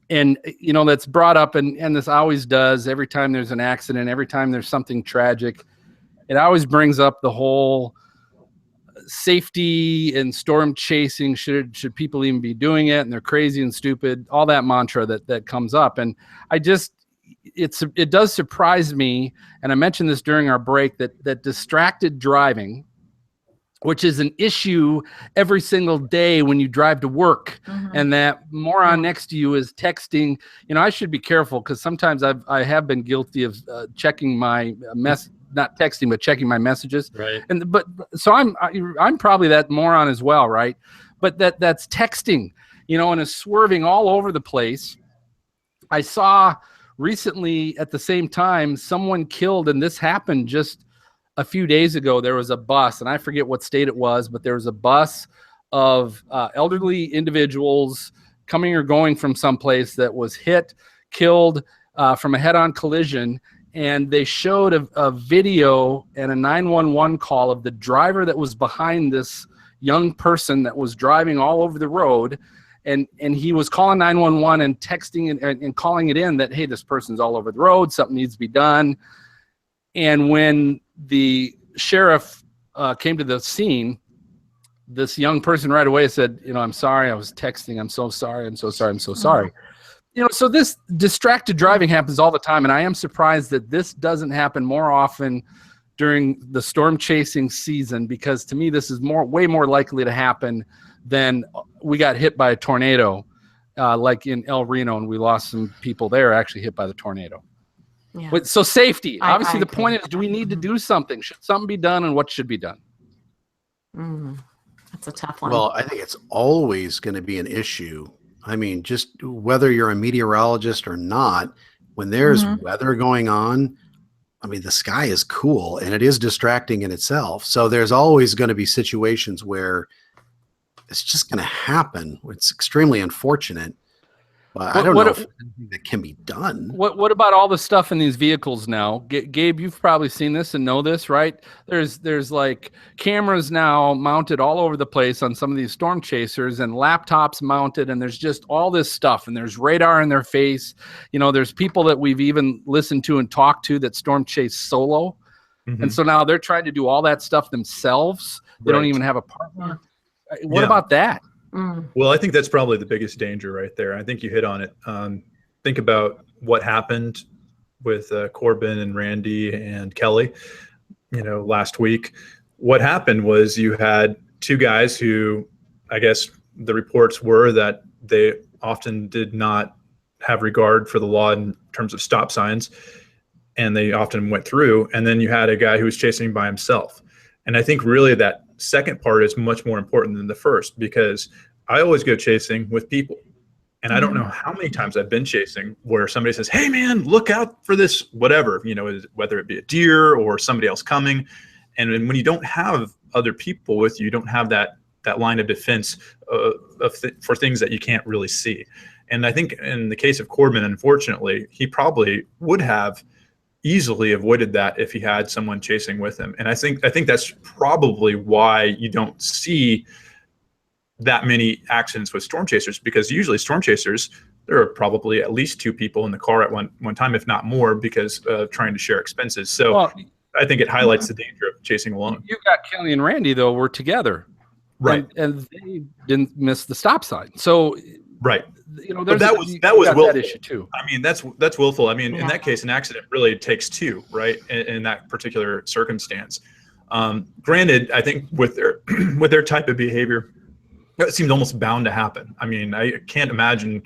And, you know, that's brought up, and this always does, every time there's an accident, every time there's something tragic, it always brings up the whole safety and storm chasing. Should people even be doing it? And they're crazy and stupid, all that mantra that comes up. And it does surprise me, and I mentioned this during our break, that distracted driving, which is an issue every single day when you drive to work, and that moron next to you is texting. You know, I should be careful, because sometimes I have been guilty of checking my not texting, but checking my messages. Right. So I'm probably that moron as well, right? But that's texting, you know, and is swerving all over the place. I saw recently at the same time someone killed, and this happened just a few days ago. There was a bus, and I forget what state it was, but there was a bus of elderly individuals coming or going from someplace that was killed from a head-on collision. And they showed a video and a 911 call of the driver that was behind this young person that was driving all over the road. And he was calling 911 and texting and calling it in that, hey, this person's all over the road, something needs to be done. And when the sheriff came to the scene, this young person right away said, you know, I'm sorry, I was texting. I'm so sorry. I'm so sorry. I'm so sorry. You know, so this distracted driving happens all the time. And I am surprised that this doesn't happen more often during the storm chasing season, because to me, this is way more likely to happen than we got hit by a tornado, like in El Reno, and we lost some people there actually hit by the tornado. Yeah. But, so safety, obviously the agree. point is, do we need to do something? Should something be done, and what should be done? That's a tough one. Well, I think it's always going to be an issue. I mean, just whether you're a meteorologist or not, when there's weather going on, I mean, the sky is cool and it is distracting in itself. So there's always going to be situations where it's just going to happen. It's extremely unfortunate. But I don't know if anything that can be done. What about all the stuff in these vehicles now? Gabe, you've probably seen this and know this, right? There's like cameras now mounted all over the place on some of these storm chasers, and laptops mounted, and there's just all this stuff, and there's radar in their face. You know, there's people that we've even listened to and talked to that storm chase solo. And so now they're trying to do all that stuff themselves. They don't even have a partner. What about that? Well, I think that's probably the biggest danger right there. I think you hit on it. Think about what happened with Corbin and Randy and Kelly, you know, last week. What happened was you had 2 guys who, I guess the reports were that they often did not have regard for the law in terms of stop signs, and they often went through. And then you had a guy who was chasing by himself. And I think really that second part is much more important than the first, because I always go chasing with people. And I don't know how many times I've been chasing where somebody says, hey man, look out for this, whatever, you know, whether it be a deer or somebody else coming. And when you don't have other people with you, you don't have that line of defense for things that you can't really see. And I think in the case of Corbin, unfortunately, he probably would have easily avoided that if he had someone chasing with him. And I think that's probably why you don't see that many accidents with storm chasers, because usually storm chasers, there are probably at least 2 people in the car at one time, if not more, because trying to share expenses. So Well, I think it highlights the danger of chasing alone. You got Kelly and Randy though were together, Right? And they didn't miss the stop sign. So Right. But that was willful. that issue too. I mean, that's willful. I mean, in that case, an accident really takes 2, right? In that particular circumstance. Granted, I think with their type of behavior, it seemed almost bound to happen. I mean, I can't imagine.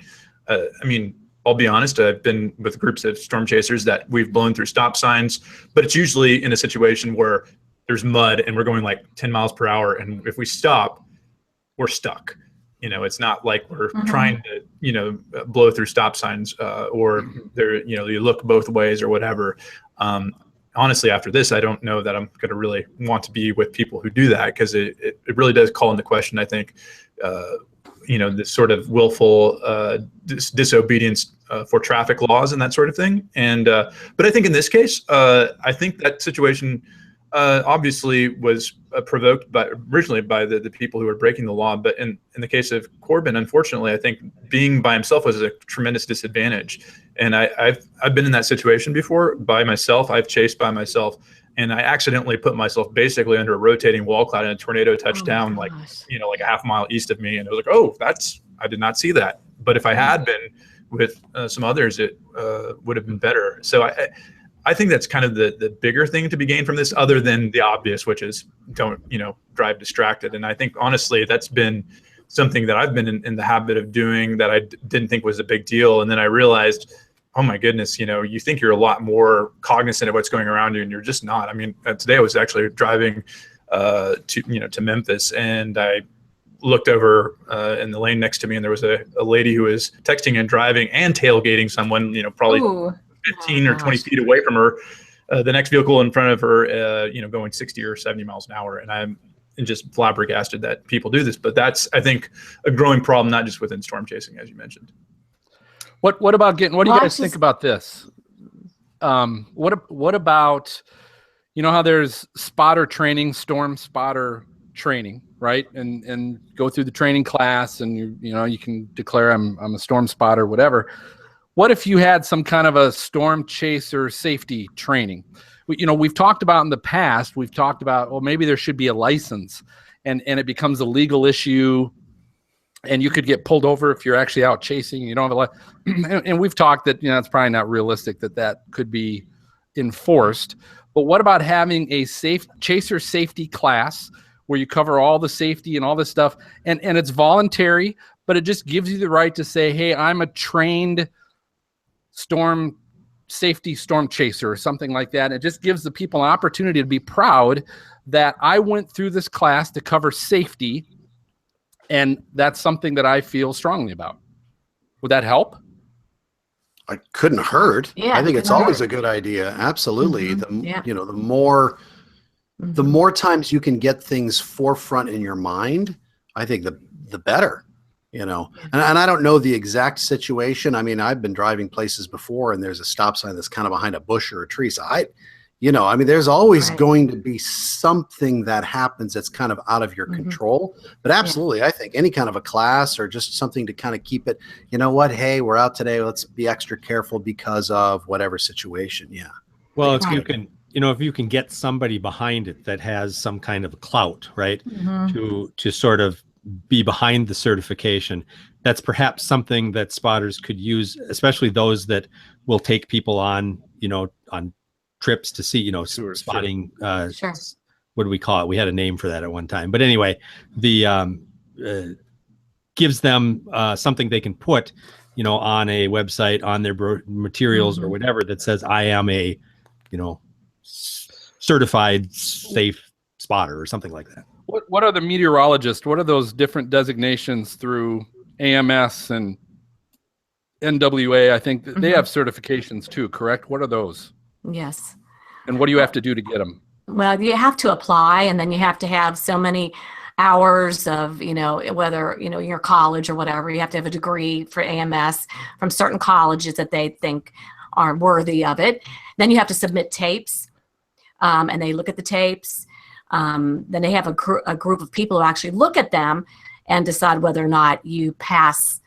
I'll be honest, I've been with groups of storm chasers that we've blown through stop signs, but it's usually in a situation where there's mud and we're going like 10 miles per hour. And if we stop, we're stuck. It's not like we're trying to, blow through stop signs or there, you look both ways or whatever. Honestly, after this, I don't know that I'm going to really want to be with people who do that, because it really does call into question, I think, this sort of willful disobedience for traffic laws and that sort of thing. And but I think in this case, I think that situation obviously was provoked originally by the people who were breaking the law. But in the case of Corbin, unfortunately, I think being by himself was a tremendous disadvantage. And I've been in that situation before by myself. I've chased by myself, and I accidentally put myself basically under a rotating wall cloud, and a tornado touched down like a half mile east of me. And I was like, oh, I did not see that. But if I had been with some others, it would have been better. So I think that's kind of the bigger thing to be gained from this, other than the obvious, which is don't, drive distracted. And I think honestly, that's been something that I've been in the habit of doing that I didn't think was a big deal. And then I realized, oh my goodness, you think you're a lot more cognizant of what's going around you, and you're just not. I mean, today I was actually driving to Memphis, and I looked over in the lane next to me, and there was a lady who was texting and driving and tailgating someone, probably 15 or 20 feet away from her. The next vehicle in front of her, going 60 or 70 miles an hour. And I'm just flabbergasted that people do this. But that's, I think, a growing problem, not just within storm chasing, as you mentioned. What do you guys think about this? What about, how there's spotter training, storm spotter training, right? And go through the training class, and you can declare I'm a storm spotter, whatever. What if you had some kind of a storm chaser safety training? We've talked about in the past, well, maybe there should be a license, and it becomes a legal issue, and you could get pulled over if you're actually out chasing. You don't have and we've talked that, it's probably not realistic that could be enforced. But what about having a chaser safety class where you cover all the safety and all this stuff, and it's voluntary, but it just gives you the right to say, hey, I'm a trained storm chaser or something like that. It just gives the people an opportunity to be proud that I went through this class to cover safety, and that's something that I feel strongly about. Would that help? I couldn't hurt. Yeah, I think it's always a good idea. Absolutely. The more times you can get things forefront in your mind, I think the better. And I don't know the exact situation. I mean, I've been driving places before, and there's a stop sign that's kind of behind a bush or a tree. So there's always going to be something that happens that's kind of out of your control. But absolutely, I think any kind of a class or just something to kind of keep it, hey, we're out today, let's be extra careful because of whatever situation. Yeah. Well, if you can get somebody behind it that has some kind of clout, right, to sort of be behind the certification, that's perhaps something that spotters could use, especially those that will take people on trips to see, spotting. Sure. What do we call it? We had a name for that at one time. But anyway, the gives them something they can put, on a website, on their materials or whatever, that says I am a, certified safe spotter or something like that. What are the meteorologists? What are those different designations through AMS and NWA? I think they have certifications too, correct? What are those? Yes. And what do you have to do to get them? Well, you have to apply, and then you have to have so many hours of, whether, your college or whatever, you have to have a degree for AMS from certain colleges that they think are worthy of it. Then you have to submit tapes, and they look at the tapes. Then they have a group of people who actually look at them and decide whether or not you pass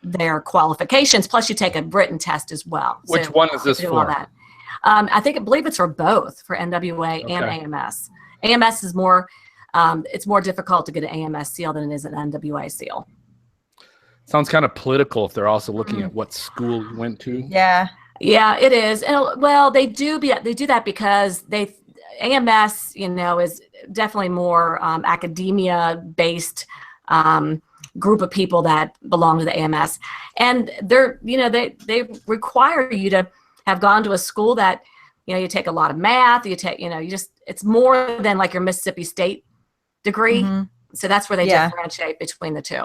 their qualifications. Plus, you take a written test as well. Which So one is this you do all for? that. I believe it's for both, for NWA and AMS. AMS is more, it's more difficult to get an AMS seal than it is an NWA seal. Sounds kind of political if they're also looking at what school you went to. Yeah. Yeah, it is. And well, they do that because AMS, is definitely more academia based group of people that belong to the AMS, and they require you to have gone to a school that you take a lot of math. You take it's more than like your Mississippi State degree. So that's where they differentiate between the two.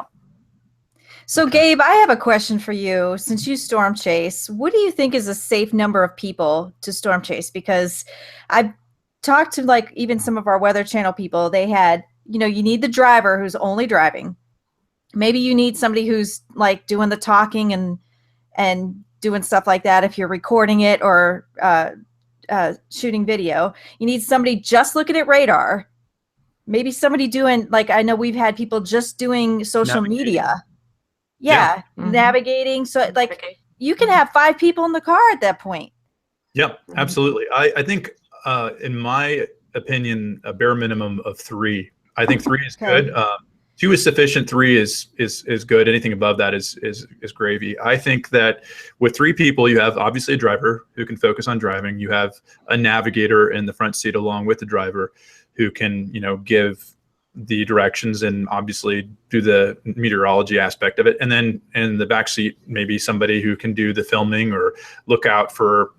So, Gabe, I have a question for you. Since you storm chase, what do you think is a safe number of people to storm chase? Because I've talked to even some of our Weather Channel people. They had, you need the driver who's only driving. Maybe you need somebody who's doing the talking and doing stuff like that if you're recording it or shooting video. You need somebody just looking at radar. Maybe somebody doing, I know we've had people just doing social media. Yeah. Navigating. So you can have 5 people in the car at that point. Yep, absolutely. I think, in my opinion, a bare minimum of 3. I think 3 is good. 2 is sufficient. 3 is good. Anything above that is gravy. I think that with 3 people, you have obviously a driver who can focus on driving. You have a navigator in the front seat along with the driver who can, give the directions and obviously do the meteorology aspect of it. And then in the back seat, maybe somebody who can do the filming or look out for,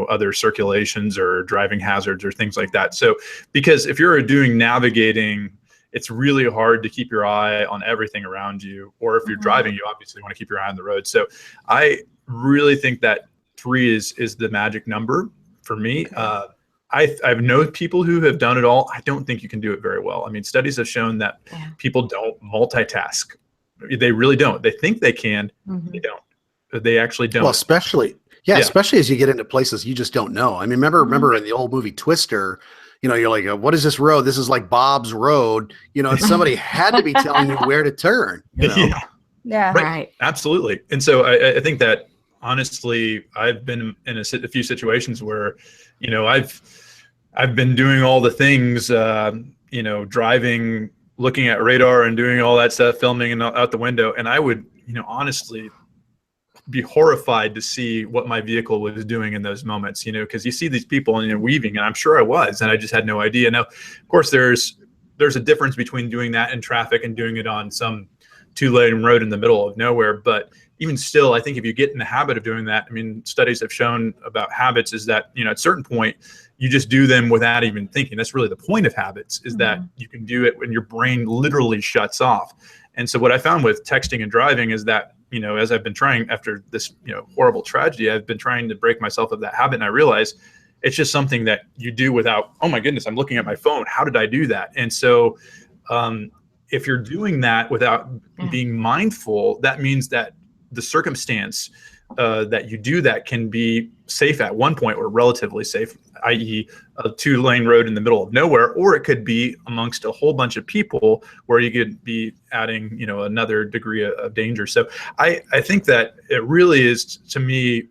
other circulations or driving hazards or things like that. So, because if you're doing navigating, it's really hard to keep your eye on everything around you. Or if you're driving, you obviously want to keep your eye on the road. So I really think that 3 is the magic number for me. I've known people who have done it all. I don't think you can do it very well. I mean, studies have shown that people don't multitask. They really don't. They think they can. They don't. They actually don't. Well, especially as you get into places you just don't know. I mean, remember in the old movie Twister, you're like, what is this road? This is like Bob's Road. And somebody had to be telling you where to turn. Yeah. Right. Absolutely. And so I think that honestly, I've been in a few situations where, I've been doing all the things, driving, looking at radar and doing all that stuff, filming and out the window. And I would, honestly be horrified to see what my vehicle was doing in those moments, because you see these people weaving, and I'm sure I was, and I just had no idea. Now, of course, there's a difference between doing that in traffic and doing it on some 2-lane road in the middle of nowhere. But even still, I think if you get in the habit of doing that, I mean, studies have shown about habits is that, at a certain point, you just do them without even thinking. That's really the point of habits, is that you can do it when your brain literally shuts off. And so what I found with texting and driving is that, as I've been trying after this, horrible tragedy, I've been trying to break myself of that habit. And I realized it's just something that you do without, oh my goodness, I'm looking at my phone. How did I do that? And so if you're doing that without being mindful, that means that the circumstance that you do that can be safe at one point, or relatively safe, i.e. a 2-lane road in the middle of nowhere, or it could be amongst a whole bunch of people where you could be adding, another degree of danger. So I think that it really is, to me,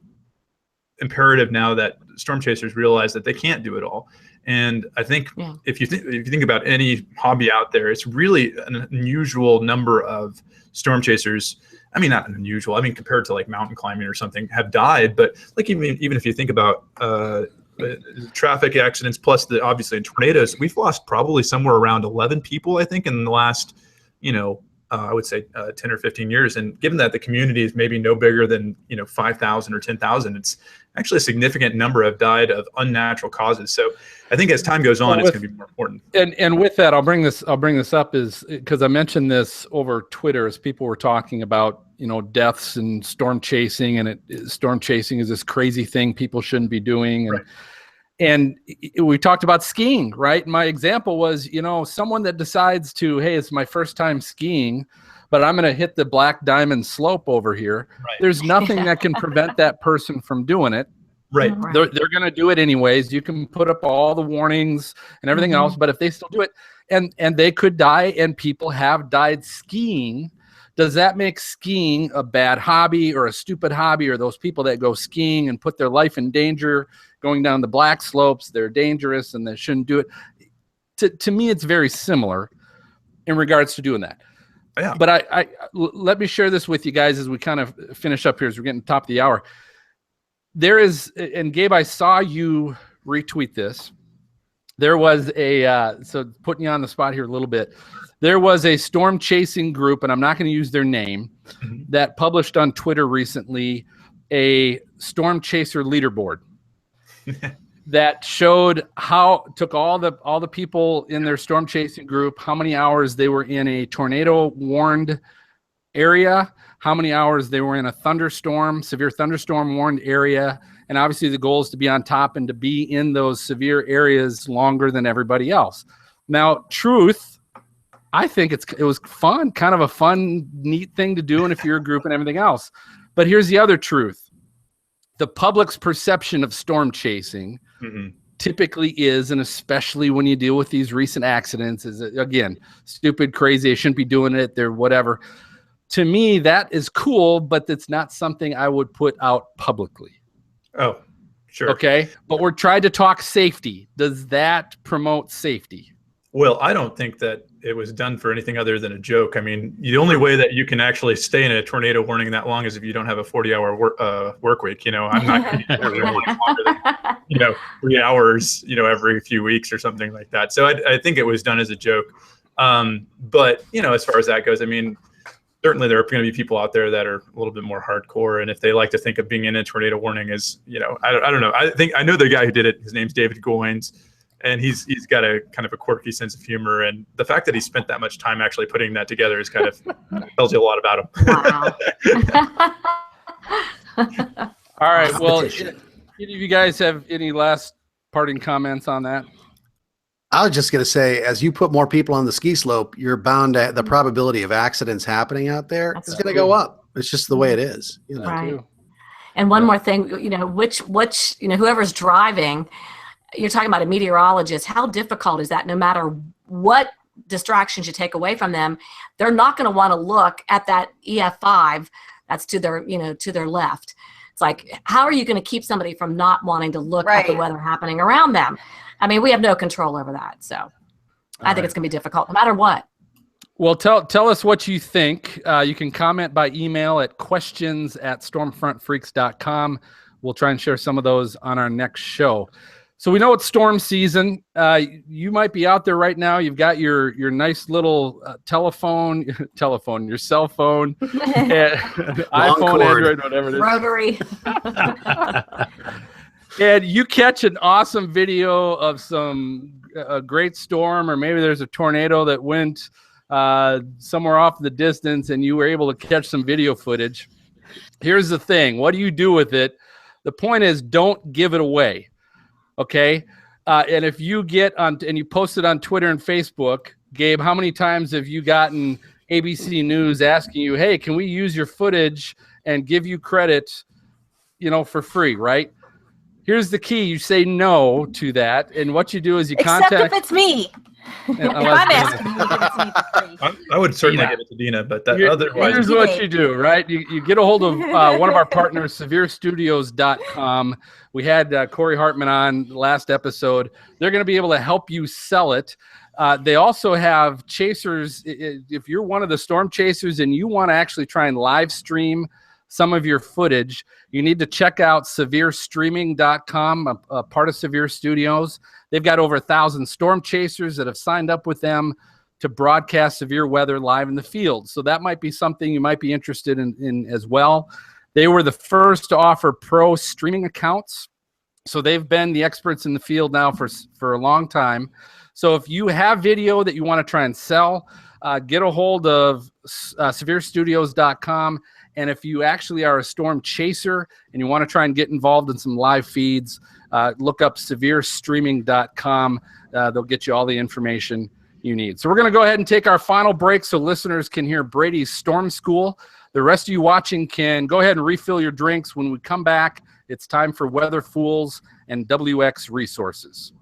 imperative now that storm chasers realize that they can't do it all. And I think if you think about any hobby out there, it's really an unusual number of storm chasers. I mean, not unusual. I mean, compared to like mountain climbing or something, have died. But like even if you think about traffic accidents, plus obviously in tornadoes, we've lost probably somewhere around 11 people, I think, in the last, I would say 10 or 15 years. And given that the community is maybe no bigger than 5,000 or 10,000, it's actually a significant number have died of unnatural causes. So I think as time goes on, it's going to be more important. And with that, I'll bring this up is because I mentioned this over Twitter as people were talking about deaths and storm chasing, and storm chasing is this crazy thing people shouldn't be doing. And And we talked about skiing, right? My example was, someone that decides to, hey, it's my first time skiing, but I'm going to hit the Black Diamond slope over here. Right. There's nothing that can prevent that person from doing it. Right. Right. They're going to do it anyways. You can put up all the warnings and everything else, but if they still do it, and they could die, and people have died skiing, does that make skiing a bad hobby or a stupid hobby? Or those people that go skiing and put their life in danger going down the black slopes, they're dangerous and they shouldn't do it? To me, it's very similar in regards to doing that. Yeah. But let me share this with you guys as we kind of finish up here, as we're getting to the top of the hour. There is, and Gabe, I saw you retweet this. There was so putting you on the spot here a little bit. There was a storm chasing group, and I'm not going to use their name, that published on Twitter recently a storm chaser leaderboard that showed took all the people in their storm chasing group, how many hours they were in a tornado warned area, how many hours they were in a severe thunderstorm warned area. And obviously the goal is to be on top and to be in those severe areas longer than everybody else. Now, truth, I think it was fun, kind of a fun, neat thing to do, and if you're a group and everything else. But here's the other truth. The public's perception of storm chasing typically is, and especially when you deal with these recent accidents, is, again, stupid, crazy, they shouldn't be doing it, they're whatever. To me, that is cool, but it's not something I would put out publicly. Oh, sure. Okay, but we're trying to talk safety. Does that promote safety? Well, I don't think that it was done for anything other than a joke. I mean, the only way that you can actually stay in a tornado warning that long is if you don't have a 40-hour work week. I'm not going to be longer than 3 hours, every few weeks or something like that. So I think it was done as a joke. But as far as that goes, I mean, certainly there are going to be people out there that are a little bit more hardcore, and if they like to think of being in a tornado warning as, I don't know. I know the guy who did it. His name's David Goines. And he's got a kind of a quirky sense of humor, and the fact that he spent that much time actually putting that together is kind of tells you a lot about him. Wow. All right. Well, any of you guys have any last parting comments on that? I was just going to say, as you put more people on the ski slope, you're bound to the probability of accidents happening out there is going to go up. It's just the way it is. Right. And one more thing, which whoever's driving, you're talking about a meteorologist. How difficult is that? No matter what distractions you take away from them, they're not going to want to look at that EF5 that's to their left. It's like, how are you going to keep somebody from not wanting to look at the weather happening around them? I mean, we have no control over that. So I think it's going to be difficult no matter what. Well, tell us what you think. You can comment by email at questions@stormfrontfreaks.com. We'll try and share some of those on our next show. So we know it's storm season. You might be out there right now. You've got your nice little telephone, your cell phone, iPhone, Android, whatever it is. Rotary. And you catch an awesome video of a great storm, or maybe there's a tornado that went somewhere off in the distance, and you were able to catch some video footage. Here's the thing. What do you do with it? The point is, don't give it away. Okay. And if you get on and you post it on Twitter and Facebook, Gabe, how many times have you gotten ABC News asking you, hey, can we use your footage and give you credit, for free, right? Here's the key. You say no to that. And what you do is you Except contact. if it's me. If I'm asking you to give it to me for free. I would certainly give it to Dina, but otherwise. Here's what you do, right? You get a hold of one of our partners, severestudios.com. We had Corey Hartman on last episode. They're going to be able to help you sell it. They also have chasers. If you're one of the storm chasers and you want to actually try and live stream some of your footage, you need to check out severestreaming.com, a part of Severe Studios. They've got over 1,000 storm chasers that have signed up with them to broadcast severe weather live in the field. So that might be something you might be interested in as well. They were the first to offer pro streaming accounts. So they've been the experts in the field now for a long time. So if you have video that you want to try and sell, get a hold of severestudios.com. And if you actually are a storm chaser and you want to try and get involved in some live feeds, look up severestreaming.com. They'll get you all the information you need. So we're going to go ahead and take our final break so listeners can hear Brady's Storm School. The rest of you watching can go ahead and refill your drinks. When we come back, It's time for Weather Fools and WX Resources.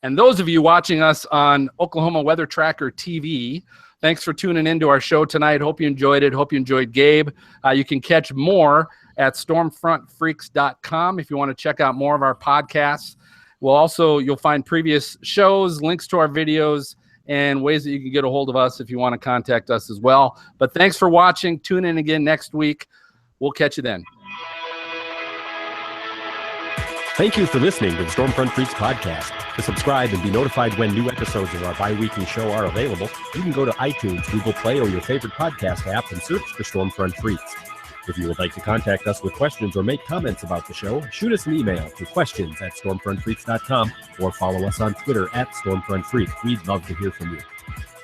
And those of you watching us on Oklahoma Weather Tracker TV, thanks for tuning into our show tonight. Hope you enjoyed it. Hope you enjoyed Gabe. You can catch more at stormfrontfreaks.com if you want to check out more of our podcasts. You'll find previous shows, links to our videos, and ways that you can get a hold of us if you want to contact us as well. But thanks for watching. Tune in again next week. We'll catch you then. Thank you for listening to the Stormfront Freaks podcast. To subscribe and be notified when new episodes of our bi-weekly show are available, you can go to iTunes, Google Play, or your favorite podcast app and search for Stormfront Freaks. If you would like to contact us with questions or make comments about the show, shoot us an email to questions@stormfrontfreaks.com or follow us on Twitter @StormfrontFreaks. We'd love to hear from you.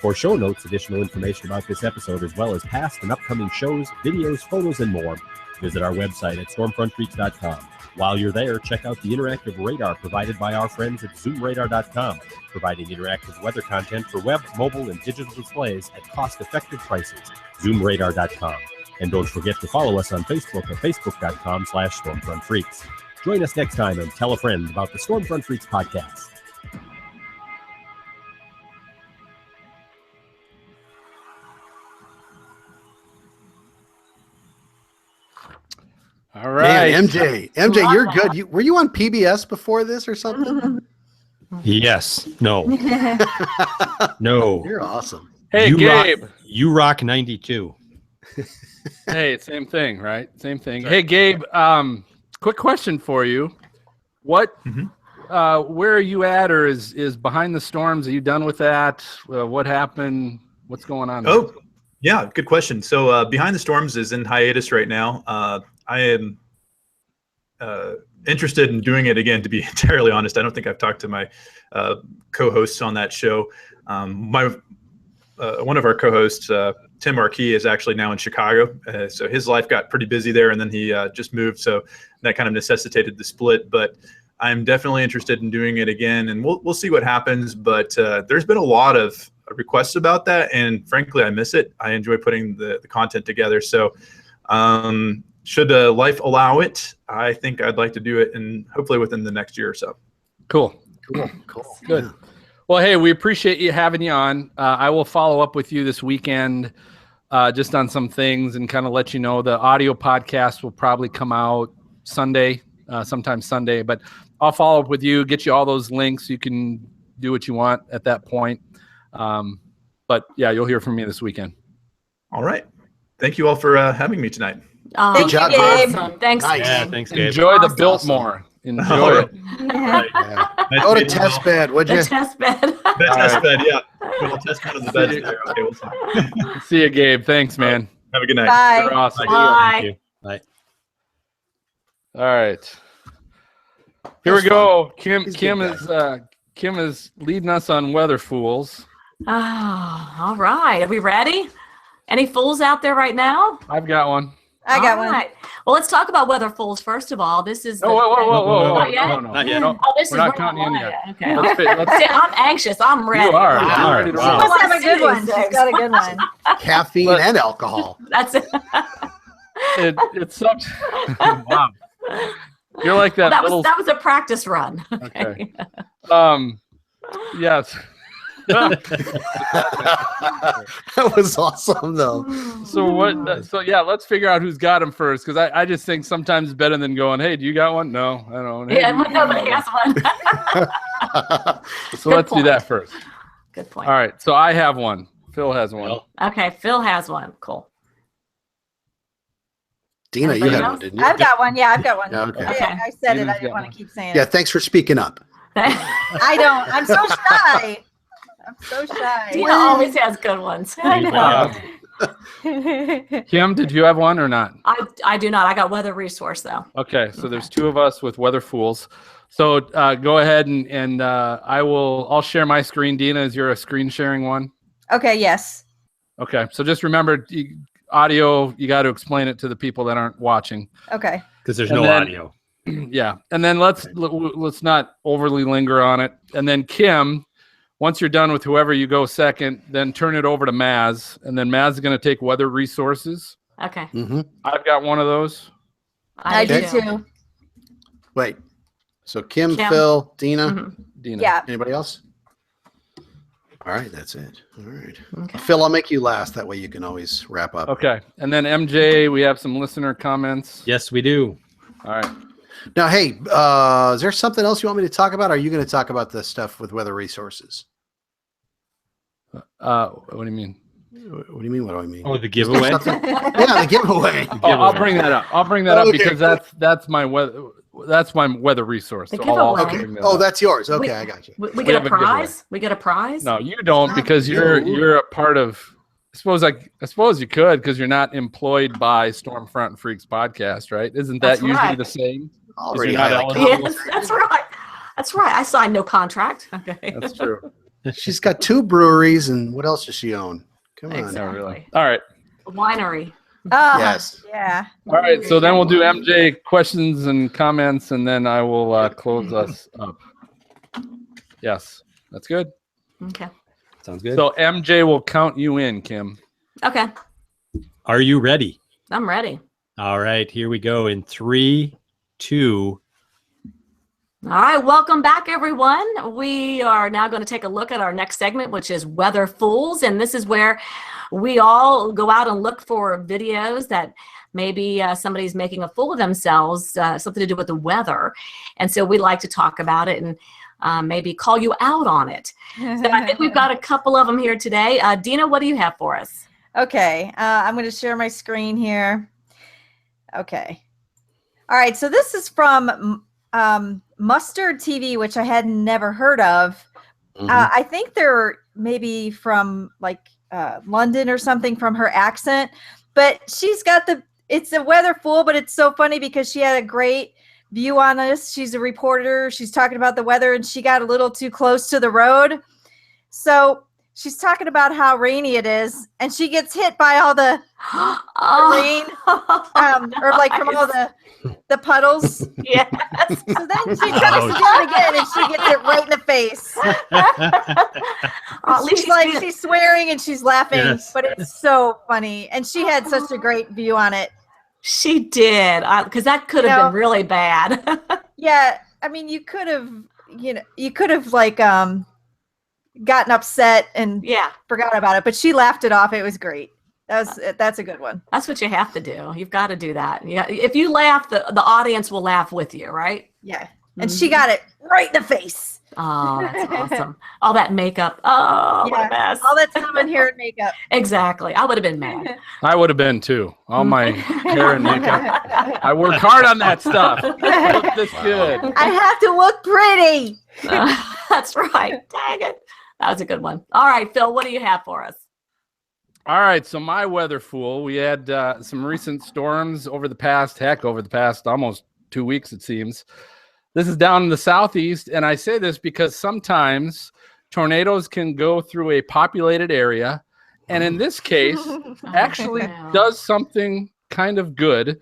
For show notes, additional information about this episode, as well as past and upcoming shows, videos, photos, and more, visit our website at stormfrontfreaks.com. While you're there, check out the interactive radar provided by our friends at zoomradar.com, providing interactive weather content for web, mobile, and digital displays at cost-effective prices. zoomradar.com. And don't forget to follow us on Facebook at facebook.com/StormfrontFreaks. Join us next time and tell a friend about the Stormfront Freaks podcast. All right. Man, MJ, you're good. Were you on PBS before this or something? Yes. No. No. You're awesome. Hey, Gabe. You rock 92. Hey, same thing, right? Same thing. Hey, Gabe, quick question for you. Where are you at, or is Behind the Storms? Are you done with that? What happened? What's going on? Oh, yeah, good question. So Behind the Storms is in hiatus right now. I am interested in doing it again, to be entirely honest. I don't think I've talked to my co-hosts on that show. One of our co-hosts, Tim Marquis, is actually now in Chicago. So his life got pretty busy there, and then he just moved. So that kind of necessitated the split. But I'm definitely interested in doing it again, and we'll see what happens. But there's been a lot of requests about that, and frankly, I miss it. I enjoy putting the content together. So should life allow it, I think I'd like to do it, and hopefully within the next year or so. Cool. Good. Yeah. Well, hey, we appreciate you having you on. I will follow up with you this weekend just on some things and kind of let you know. The audio podcast will probably come out Sunday, sometime Sunday, but I'll follow up with you, get you all those links. You can do what you want at that point. But yeah, you'll hear from me this weekend. All right. Thank you all for having me tonight. Good job, Gabe. Awesome. Thanks. Nice. Yeah, thanks, Gabe. Enjoy the Biltmore. Enjoy it. Right. Nice Go to meeting you. Testbed, would The you? Testbed. The Testbed, yeah. We'll test one of the beds there. Okay, we'll see. See you, Gabe. Thanks, man. Have a good night. Bye. You're awesome. Bye. Thank you. Bye. All right. Here we go. Kim is leading us on Weather Fools. Oh, all right. Are we ready? Any fools out there right now? I've got one. I got All one. right. Well, let's talk about weather fools first of all. This is. Oh, whoa. Not yet? No. Not yet. No. Oh, this We're is not counting in yet. Okay. Let's See, I'm anxious. I'm ready. You are. Wow. All right. right. Wow. She must have a good one. She's got a good one. Caffeine and alcohol. That's it. It's such. Wow. You're like that, that little. was a practice run. Okay. Yes. That was awesome, though. So what? So yeah, let's figure out who's got him first, because I just think sometimes it's better than going, "Hey, do you got one?" No, I don't. Hey, Yeah, nobody has one. so let's do that first. Good point. All right. So I have one. Phil has one. Okay, Phil has one. Cool. Dina, you had one, didn't you? I've got one. Yeah, I've got one. Yeah, okay. I said it. Dina's I didn't got want one. to keep saying Yeah, it. thanks for speaking up. I don't. I'm so shy. I'm so shy. Dina always has good ones. I know. Kim, did you have one or not? I do not. I got weather resource though. Okay, so there's two of us with Weather Fools. So go ahead and I'll share my screen. Dina, is your screen sharing one? Okay. Yes. Okay, so just remember, audio, you got to explain it to the people that aren't watching. Okay. Because there's And no then- audio. Yeah, and then let's not overly linger on it. And then Kim, once you're done with whoever you go second, then turn it over to Maz, and then Maz is going to take weather resources. Okay. Mm-hmm. I've got one of those. I do Okay. too. Wait. So Kim, Kim. Phil, Dina. Mhm. Dina. Yeah. Anybody else? All right, that's it. All right. Okay. Phil, I'll make you last. That way you can always wrap up. Okay. And then MJ, we have some listener comments. Yes, we do. All right. Now, hey, is there something else you want me to talk about? Or are you going to talk about the stuff with weather resources? What do you mean? What do you mean? What do I mean? Oh, the giveaway. Yeah, the giveaway. Oh, I'll bring that up. I'll bring that up Okay, because cool. that's my weather. That's my weather resource. The So I'll also giveaway. bring that Oh, up. that's yours. Okay, We- I got you. We get have a a giveaway. prize. We get a prize. No, you don't because you. you're a part of. I suppose you could because you're not employed by Stormfront and Freaks podcast, right? Isn't that That's usually right. the same? Already you're not highlight eligible. Yes, that's right. That's right. I signed no contract. Okay. That's true. She's got 2 breweries, and what else does she own? Come on. Exactly. No, really. All right. Winery. Oh, Yes. yeah. All right. So then we'll do MJ questions and comments, and then I will close us up. Yes, that's good. Okay. Sounds good. So MJ will count you in, Kim. Okay. Are you ready? I'm ready. All right, here we go. In 3, 2. All right, welcome back, everyone. We are now going to take a look at our next segment, which is Weather Fools. And this is where we all go out and look for videos that maybe somebody's making a fool of themselves, something to do with the weather. And so we like to talk about it and maybe call you out on it. So I think we've got a couple of them here today. Dina, what do you have for us? Okay, I'm going to share my screen here. Okay. All right, so this is from Mustard TV, which I had never heard of. Mhm. I think they're maybe from like London or something from her accent, but she's got it's a weather fool, but it's so funny because she had a great view on this. She's a reporter. She's talking about the weather and she got a little too close to the road. So she's talking about how rainy it is and she gets hit by all the rain, or like from all the puddles. Yes. So then she tries to do it again and she gets it right in the face. At least She's swearing and she's laughing, Yes. but it's so funny. And she had such a great view on it. she did, because that could have been really bad. Yeah, I mean, you could have like gotten upset and Yeah, forgot about it, but she laughed it off. It was great. That's a good one. that's what you have to do. You've got to do that. Yeah, if you laugh, the audience will laugh with you, right? Yeah, and she got it right in the face. Oh, that's awesome. All that makeup. Oh, what a mess. All that time and hair and makeup. Exactly. I would have been mad. I would have been too. All my hair and makeup. I worked hard on that stuff. It looked this good. I have to look pretty. That's right. Dang it. That was a good one. All right, Phil, what do you have for us? All right, so my weather fool. We had some recent storms over the past almost 2 weeks, it seems. This is down in the southeast, and I say this because sometimes tornadoes can go through a populated area, and in this case, actually Yeah. does something kind of good.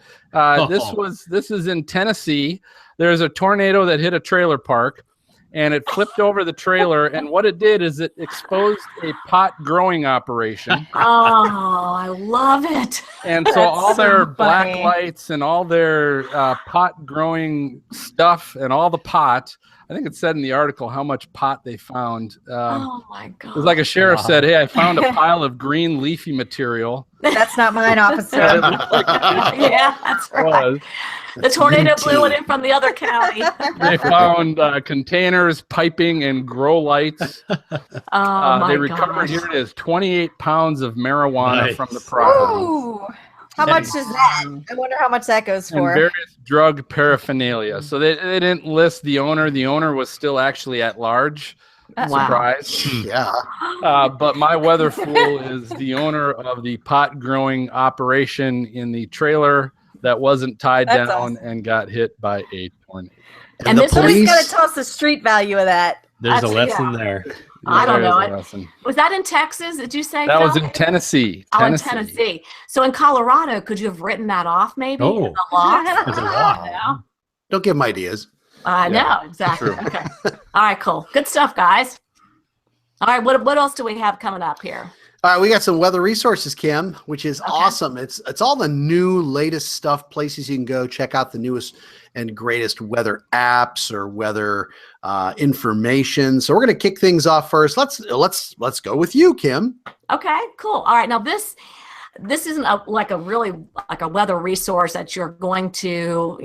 This is in Tennessee. There's a tornado that hit a trailer park, and it flipped over the trailer, and what it did is it exposed a pot growing operation. Oh, I love it. And so That's all their so black funny. lights and all their pot growing stuff and all the pot, I think it said in the article how much pot they found. Oh my It was God. like a sheriff said, "Hey, I found a pile of green leafy material." That's not mine, officer. Yeah, that's It right. was. The tornado blew it in from the other county. They found containers, piping, and grow lights. Oh my They recovered, gosh. here it is, 28 pounds of marijuana Nice. from the property. Ooh. How much is that? I wonder how much that goes And for. various drug paraphernalia. So they didn't list the owner. The owner was still actually at large. Wow. Surprise. Yeah. But my weather fool is the owner of the pot growing operation in the trailer that wasn't tied That's down awesome. and got hit by a tornado. And the this was Somebody's got police. to tell us the street value of that. There's a That's- lesson yeah. there. I don't There know is a it. lesson. Was that in Texas? Did you say That was Phil? in Tennessee. Oh, in Tennessee. So in Colorado, could you have written that off maybe? Oh. In the law? There's a law. Yeah. Don't give them ideas. I Yeah, know, exactly. true. Okay. All right, cool. Good stuff, guys. All right, what else do we have coming up here? All right, we got some weather resources, Kim, which is awesome. It's all the new, latest stuff, places you can go check out the newest and greatest weather apps or weather information. So we're going to kick things off first. Let's go with you, Kim. Okay, cool. All right, now this isn't like a weather resource that you're going to,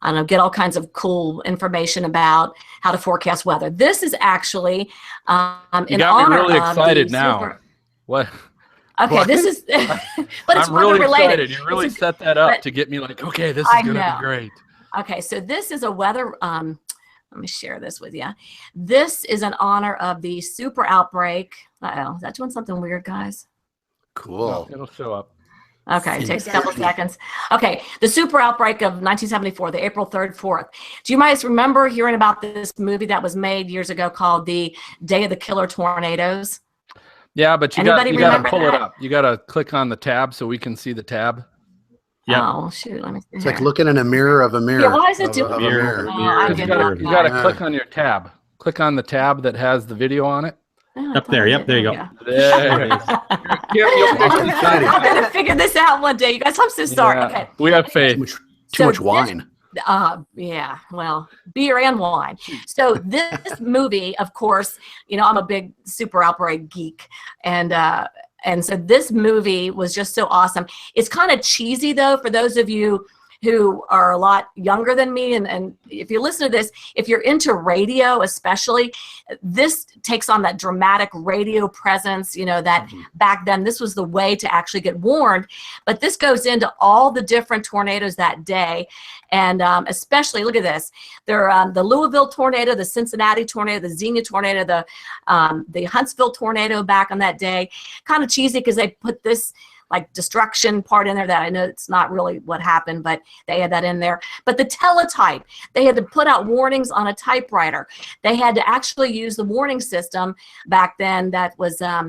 I don't know, get all kinds of cool information about how to forecast weather. This is actually you got me really excited now. What? Okay, what? this is, but it's I'm really related. excited. You really set that up to get me like, okay, this is going to be great. Okay, so this is a weather. Let me share this with you. This is in honor of the super outbreak. Uh-oh, is that doing something weird, guys? Cool. No, it'll show up. Okay, it takes a couple seconds. Okay, the super outbreak of 1974, the April 3rd, 4th. Do you guys remember hearing about this movie that was made years ago called The Day of the Killer Tornadoes? Yeah, but you got to pull it up. You got to click on the tab so we can see the tab. Yeah. Oh, shoot. Let me see. It's like looking in a mirror of a mirror. Yeah, why is it doing mirror? You got to click on your tab. Click on the tab that has the video on it. Up there. Yep, there you go. There it is. I'm going to figure this out one day. You guys, I'm so sorry. Yeah, okay. We have faith. Too much wine. Yeah, well, beer and wine. So this movie, of course, I'm a big super outbreak geek, and so this movie was just so awesome. It's kind of cheesy though for those of you who are a lot younger than me, and if you listen to this, if you're into radio especially, this takes on that dramatic radio presence, that back then this was the way to actually get warned. But this goes into all the different tornadoes that day, and especially, look at this, the Louisville tornado, the Cincinnati tornado, the Xenia tornado, the Huntsville tornado back on that day. Kind of cheesy because they put this like destruction part in there that I know it's not really what happened, but they had that in there. But the teletype, they had to put out warnings on a typewriter. They had to actually use the warning system back then that was, I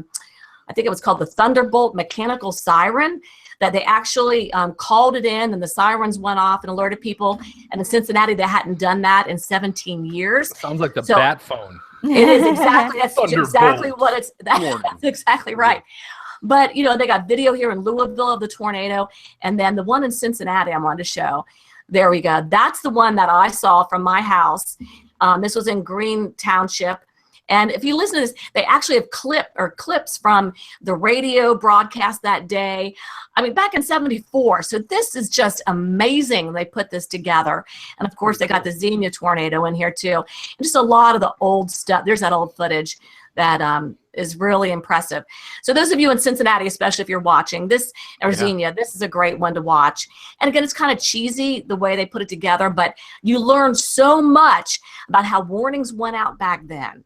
think it was called the Thunderbolt mechanical siren, that they actually called it in and the sirens went off and alerted people. And in Cincinnati, they hadn't done that in 17 years. Sounds like the bat phone. It is exactly, that's exactly what it's, that's exactly right. But, they got video here in Louisville of the tornado. And then the one in Cincinnati I wanted to show. There we go. That's the one that I saw from my house. This was in Green Township. And if you listen to this, they actually have clips from the radio broadcast that day. I mean, back in 74. So this is just amazing. They put this together. And of course, they got the Xenia tornado in here too. And just a lot of the old stuff. There's that old footage that is really impressive. So those of you in Cincinnati, especially if you're watching this, or Xenia, this is a great one to watch. And again, it's kind of cheesy the way they put it together, but you learn so much about how warnings went out back then.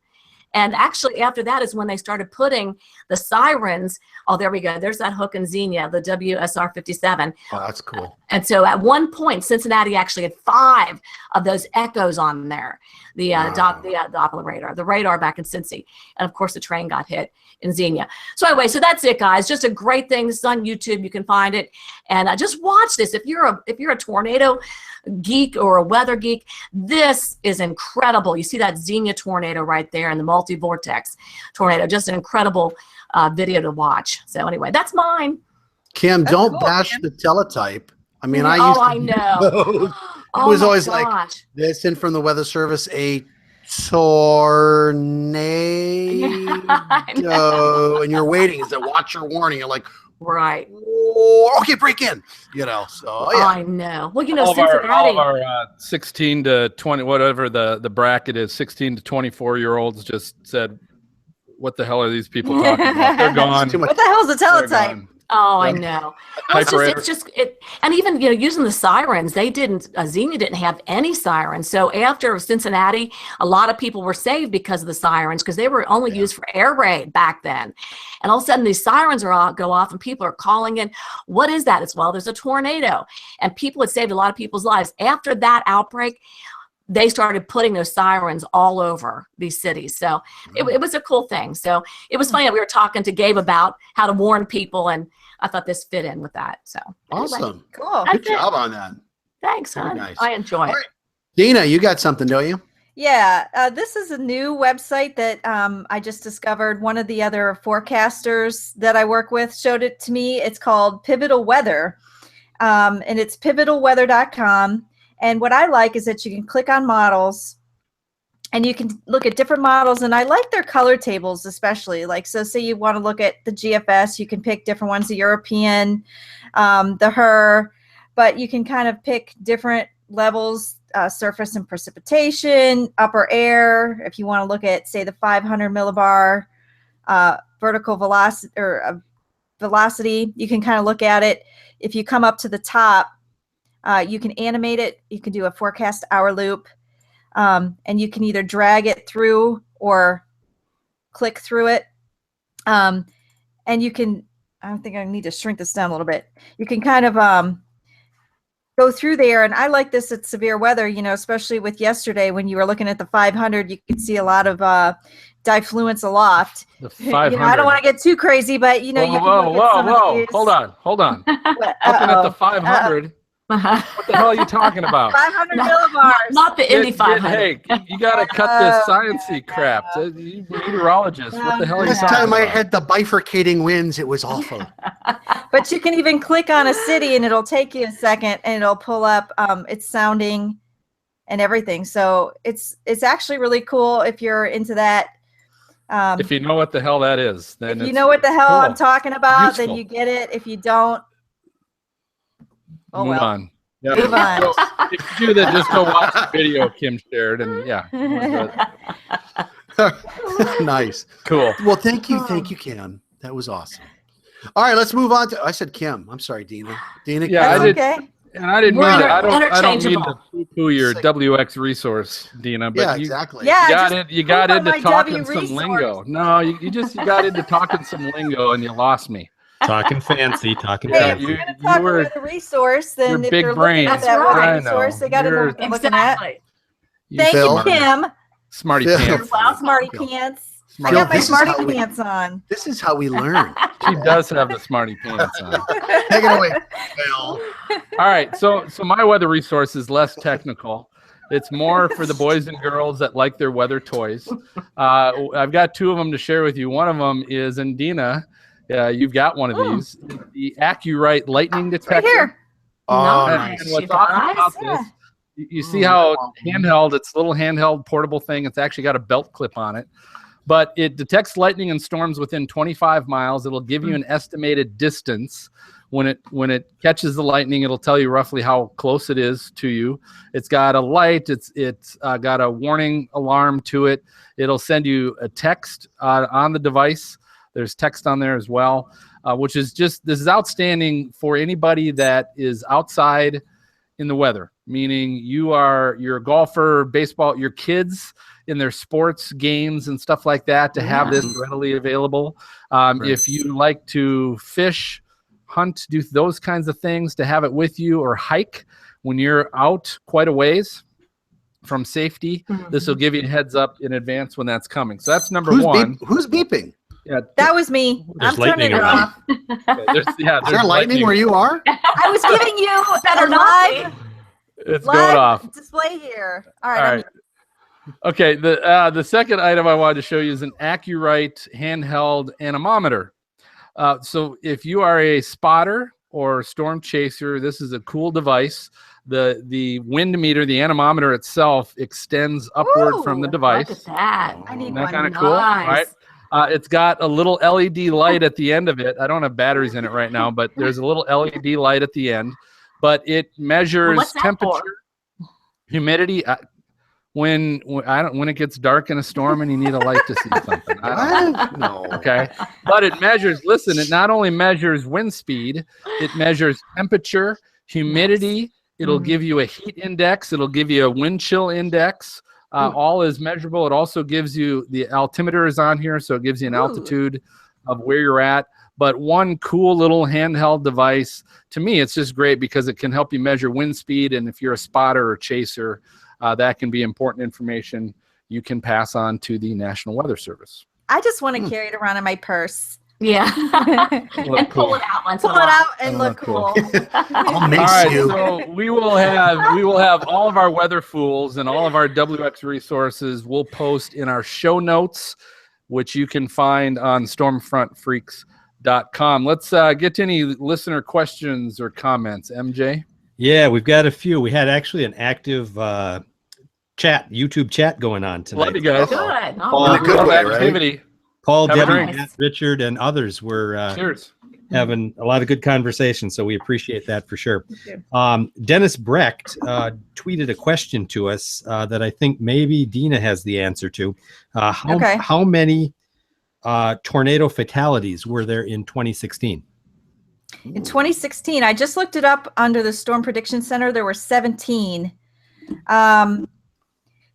And actually, after that is when they started putting the sirens. Oh, there we go. There's that hook in Xenia, the WSR 57. Oh, that's cool. And so at one point, Cincinnati actually had 5 of those echoes on there. The Doppler the radar back in Cincy. And of course, the train got hit in Xenia. So anyway, so that's it, guys. Just a great thing. This is on YouTube. You can find it. And just watch this. If you're a tornado geek or a weather geek, this is incredible. You see that Xenia tornado right there and the multi-vortex tornado. Just an incredible video to watch. So anyway, that's mine. Kim, don't bash the teletype. I mean, I used to I know. It was always like this in from the Weather Service, a tornado, and you're waiting. Is it watch your warning? You're like, right. Oh, okay, break in. So yeah. I know. Well, Cincinnati. All of our 16 to 20, whatever the bracket is, 16 to 24-year-olds just said, "What the hell are these people talking about? They're gone." What the hell is a teletype? Oh, I know. Well, it's just and even using the sirens, they didn't. Xenia didn't have any sirens. So after Cincinnati, a lot of people were saved because of the sirens because they were only used for air raid back then. And all of a sudden, these sirens go off, and people are calling in. What is that? It's there's a tornado, and people had saved a lot of people's lives after that outbreak. They started putting those sirens all over these cities. So it was a cool thing. So it was funny that we were talking to Gabe about how to warn people, and I thought this fit in with that. So awesome. Anyway, cool. Good job on that. Thanks, hon. Nice. I enjoy it. Right. Dina, you got something, don't you? Yeah, this is a new website that I just discovered. One of the other forecasters that I work with showed it to me. It's called Pivotal Weather, and it's pivotalweather.com. And what I like is that you can click on models, and you can look at different models. And I like their color tables especially. Like, so say you want to look at the GFS, you can pick different ones, the European, the HER, but you can kind of pick different levels. Surface and precipitation, upper air. If you want to look at, say, the 500 millibar vertical velocity or velocity, you can kind of look at it. If you come up to the top, you can animate it. You can do a forecast hour loop, and you can either drag it through or click through it. And you can, I think I need to shrink this down a little bit. You can kind of go through there, and I like this at severe weather, especially with yesterday when you were looking at the 500, you could see a lot of diffluence aloft. The 500. I don't want to get too crazy, but you can look at some of these. Hold on. Looking at the 500. What the hell are you talking about? 500 millibars. Not the Indy 500. Hey, you got to cut this sciencey crap. You meteorologist, what the hell are you This talking time about? I had the bifurcating winds. It was awful. But you can even click on a city, and it'll take you a second, and it'll pull up its sounding and everything. So it's actually really cool if you're into that. If you know what the hell that is, then if you know what the hell cool. I'm talking about, Useful. then you get it. If you don't, move on. Yeah. Move on. So, if you do that, just go watch the video Kim shared, and yeah. Nice. Cool. Well, thank you, Kim. That was awesome. All right, let's move on to. I said Kim. I'm sorry, Dina. Dina. Yeah, Kim. I did. Okay. And I didn't We're mean I don't mean to interchangeable. poo-poo your WX resource, Dina, but Yeah, you exactly. Yeah. you got poop on into my talking W some resource. lingo. No, you got into talking some lingo and you lost me. Talking fancy. Yeah, Hey, if you- you're going to you talk were- about the resource, then you're if big they're brain. looking at That's that right. weather I know. resource, they got to know You're- what they're looking at. Exactly. Thank you, Phil. Kim. Smarty Phil. pants. Welcome. Smarty Phil. pants. I Phil, got my this is smarty how we- pants on. This is how we learn. She does have the smarty pants on. Take it away, Phil. All right, so my weather resource is less technical. It's more for the boys and girls that like their weather toys. I've got two of them to share with you. One of them is, and Dina, you've got one of these, the AccuRite lightning detector. Right here. Oh, Nice. And what's You awesome guys? about Yeah. this, you see how handheld, it's a little handheld portable thing. It's actually got a belt clip on it. But it detects lightning and storms within 25 miles. It'll give you an estimated distance. When it catches the lightning, it'll tell you roughly how close it is to you. It's got a light. It's got a warning alarm to it. It'll send you a text on the device. There's text on there as well, which is this is outstanding for anybody that is outside in the weather, meaning you're a golfer, baseball, your kids in their sports games and stuff like that, to have this readily available. If you like to fish, hunt, do those kinds of things, to have it with you, or hike when you're out quite a ways from safety, this will give you a heads up in advance when that's coming. So that's number one. Who's beeping? Yeah, That was me. There's I'm turning lightning it around. off. there's Is there lightning lightning. where you are? I was giving you Better a not live, It's going off. display here. All All right. right. Okay. The second item I wanted to show you is an AccuRite handheld anemometer. So if you are a spotter or storm chaser, this is a cool device. The wind meter, the anemometer itself, extends upward from the Ooh, device. Look at that. I need Isn't that one. kind of cool? All right. Nice. It's got a little LED light at the end of it. I don't have batteries in it right now, but there's a little LED light at the end. But it measures what's that temperature, for? humidity. When it gets dark in a storm and you need a light to see something. I don't know. No. Okay. But it measures, listen, it not only measures wind speed, it measures temperature, humidity. It'll give you a heat index. It'll give you a wind chill index. All is measurable. It also gives you, the altimeter is on here, so it gives you an altitude of where you're at. But one cool little handheld device, to me, it's just great because it can help you measure wind speed. And if you're a spotter or chaser, that can be important information you can pass on to the National Weather Service. I just want to carry it around in my purse. Yeah. Look And pull cool. it out once in Pull a it while. out and Oh, look cool. cool. I'll All miss right, you. so we will have all of our weather fools and all of our WX resources we'll post in our show notes, which you can find on stormfrontfreaks.com. Let's get to any listener questions or comments. MJ? Yeah, we've got a few. We had actually an active YouTube chat going on tonight. Love you guys. Good. In a All good Love way, right? activity. Paul, Have a Debbie, drink. Matt, Richard, and others were Cheers. having a lot of good conversation, so we appreciate that for sure. Thank Dennis Brecht tweeted a question to us that I think maybe Dina has the answer to. Okay. How many tornado fatalities were there in 2016? In 2016, I just looked it up under the Storm Prediction Center. There were 17.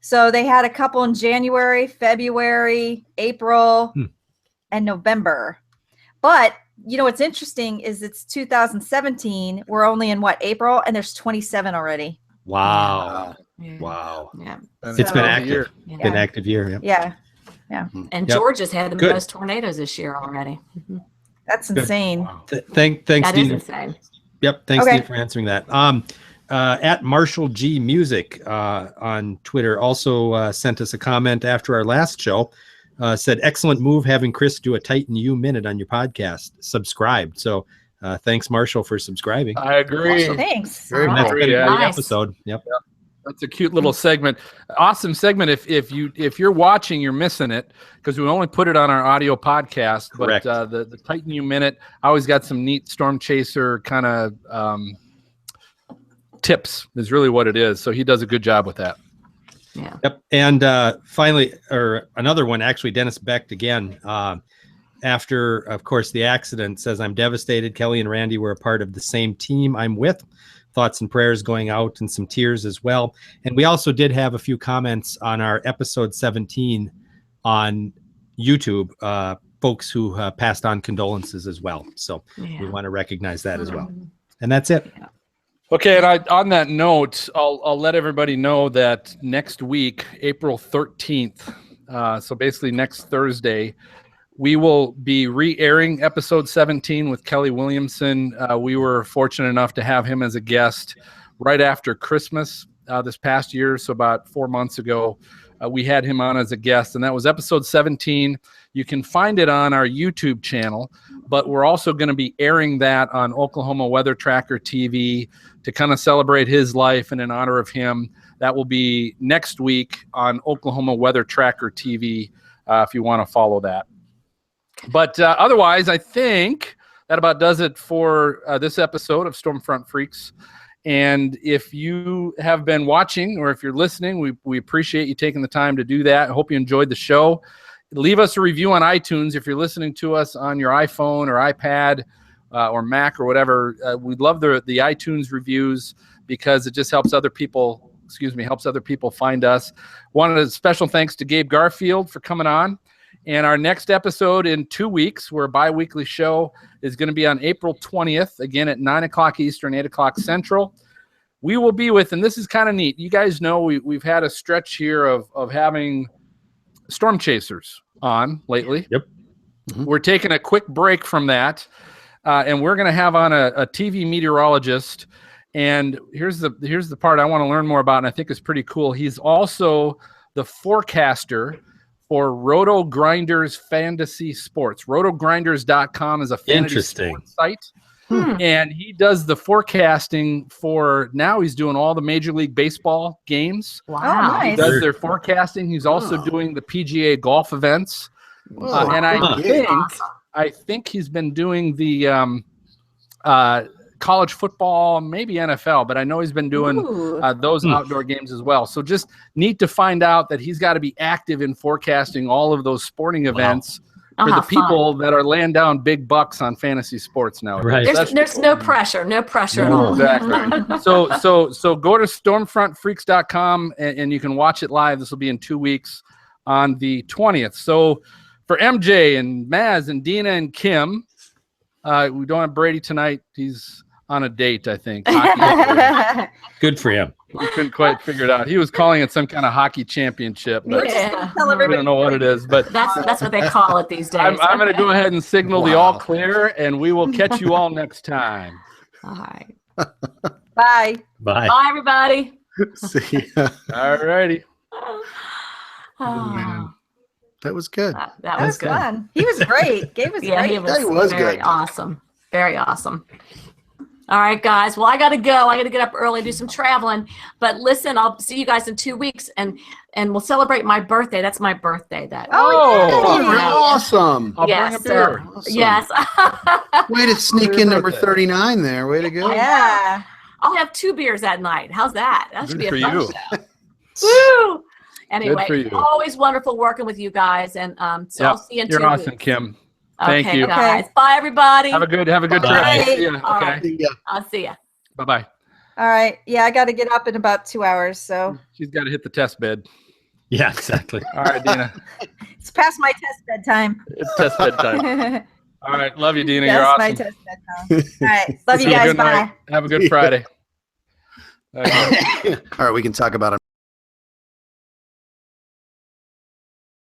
So they had a couple in January, February, April, and November. But you know what's interesting is it's 2017. We're only in April, and there's 27 already. Wow. Yeah. Wow. Yeah. It's been So- active. Yeah. Been active year. Yep. Yeah, And Yep. Georgia's had the Good. most tornadoes this year already. that's Good. insane. Thanks, That is Dina. insane. Yep. Thanks, Okay. Steve, for answering that. At Marshall G Music on Twitter also sent us a comment after our last show. Said, excellent move having Chris do a Titan U minute on your podcast. Subscribed. So thanks, Marshall, for subscribing. I agree. Awesome. Thanks. Very All That's right. been a great Nice. episode. Yep. That's a cute little segment. Awesome segment. If you're watching, you're missing it because we only put it on our audio podcast. Correct. But the Titan U minute, I always got some neat storm chaser kind of tips. Is really what it is. So he does a good job with that. Yeah. Yep. And finally, or another one, actually, Dennis Becht again. After, of course, the accident, says, I'm devastated. Kelly and Randy were a part of the same team I'm with. Thoughts and prayers going out and some tears as well. And we also did have a few comments on our episode 17 on YouTube, folks who passed on condolences as well. So we want to recognize that as well. And that's it. Okay, and on that note, I'll let everybody know that next week, April 13th, so basically next Thursday, we will be re-airing episode 17 with Kelly Williamson. We were fortunate enough to have him as a guest right after Christmas this past year, so about 4 months ago. We had him on as a guest, and that was episode 17. You can find it on our YouTube channel, but we're also going to be airing that on Oklahoma Weather Tracker TV to kind of celebrate his life and in honor of him. That will be next week on Oklahoma Weather Tracker TV if you want to follow that. But otherwise, I think that about does it for this episode of Stormfront Freaks. And if you have been watching or if you're listening, we appreciate you taking the time to do that. I hope you enjoyed the show. Leave us a review on iTunes if you're listening to us on your iPhone or iPad or Mac or whatever. We'd love the iTunes reviews because it just helps other people, find us. Wanted a special thanks to Gabe Garfield for coming on. And our next episode in 2 weeks, we're a bi-weekly show, is going to be on April 20th, again at 9 o'clock Eastern, 8 o'clock Central. We will be with, and this is kind of neat, you guys know we've had a stretch here of having storm chasers on lately. Yep. Mm-hmm. We're taking a quick break from that, and we're going to have on a TV meteorologist. And here's the part I want to learn more about, and I think is pretty cool. He's also the forecaster for Roto Grinders Fantasy Sports. Rotogrinders.com is a fantasy sports site. And he does the forecasting for, now he's doing all the Major League Baseball games. Wow. Oh, nice. He does their forecasting. He's also doing the PGA golf events. And I think he's been doing the college football, maybe NFL, but I know he's been doing those outdoor games as well. So just neat to find out that he's got to be active in forecasting all of those sporting events for the people that are laying down big bucks on fantasy sports now. Right. There's no pressure at all. Exactly. So go to stormfrontfreaks.com and you can watch it live. This will be in 2 weeks on the 20th. So for MJ and Maz and Dina and Kim, we don't have Brady tonight. He's on a date, I think. Hockey. Good for him. We couldn't quite figure it out. He was calling it some kind of hockey championship, but Yeah. Tell we everybody. don't know what it is. But That's what they call it these days. I'm going to go ahead and signal the Wow. all clear, and we will catch you all next time. All right. Bye. Bye. Bye, everybody. See ya. All righty. Oh, That was good. that That was was good. fun. He was great. Gabe was Yeah, great. he was, That was very good. awesome. Very awesome. All right, guys. Well, I got to go. I got to get up early, do some traveling. But listen, I'll see you guys in 2 weeks, and we'll celebrate my birthday. That's my birthday. That. Oh, Oh, yeah. awesome. I'll Yes, bring a beer. Awesome. Yes. Way to sneak Happy in number birthday. 39 there. Way to go. Yeah. I'll have 2 beers that night. How's that? That should Good be for a fun you. show. Woo! for Anyway, you. always wonderful working with you guys, and so Yep. I'll see you in 2 You're awesome, weeks. Kim. Thank Okay, you. guys. Bye, everybody. Have a good trip. Bye. See ya. All Okay. right. See ya. I'll see you. Bye-bye. All right. Yeah, I got to get up in about 2 hours. So She's got to hit the test bed. Yeah, exactly. All right, Dina. it's past my test bedtime. It's test bed time. Yes, All right. Love you, Dina. You're my awesome. test bedtime. All right. Love See you you. guys. Good night. Bye. Have a good Friday. Okay. All right, we can talk about it.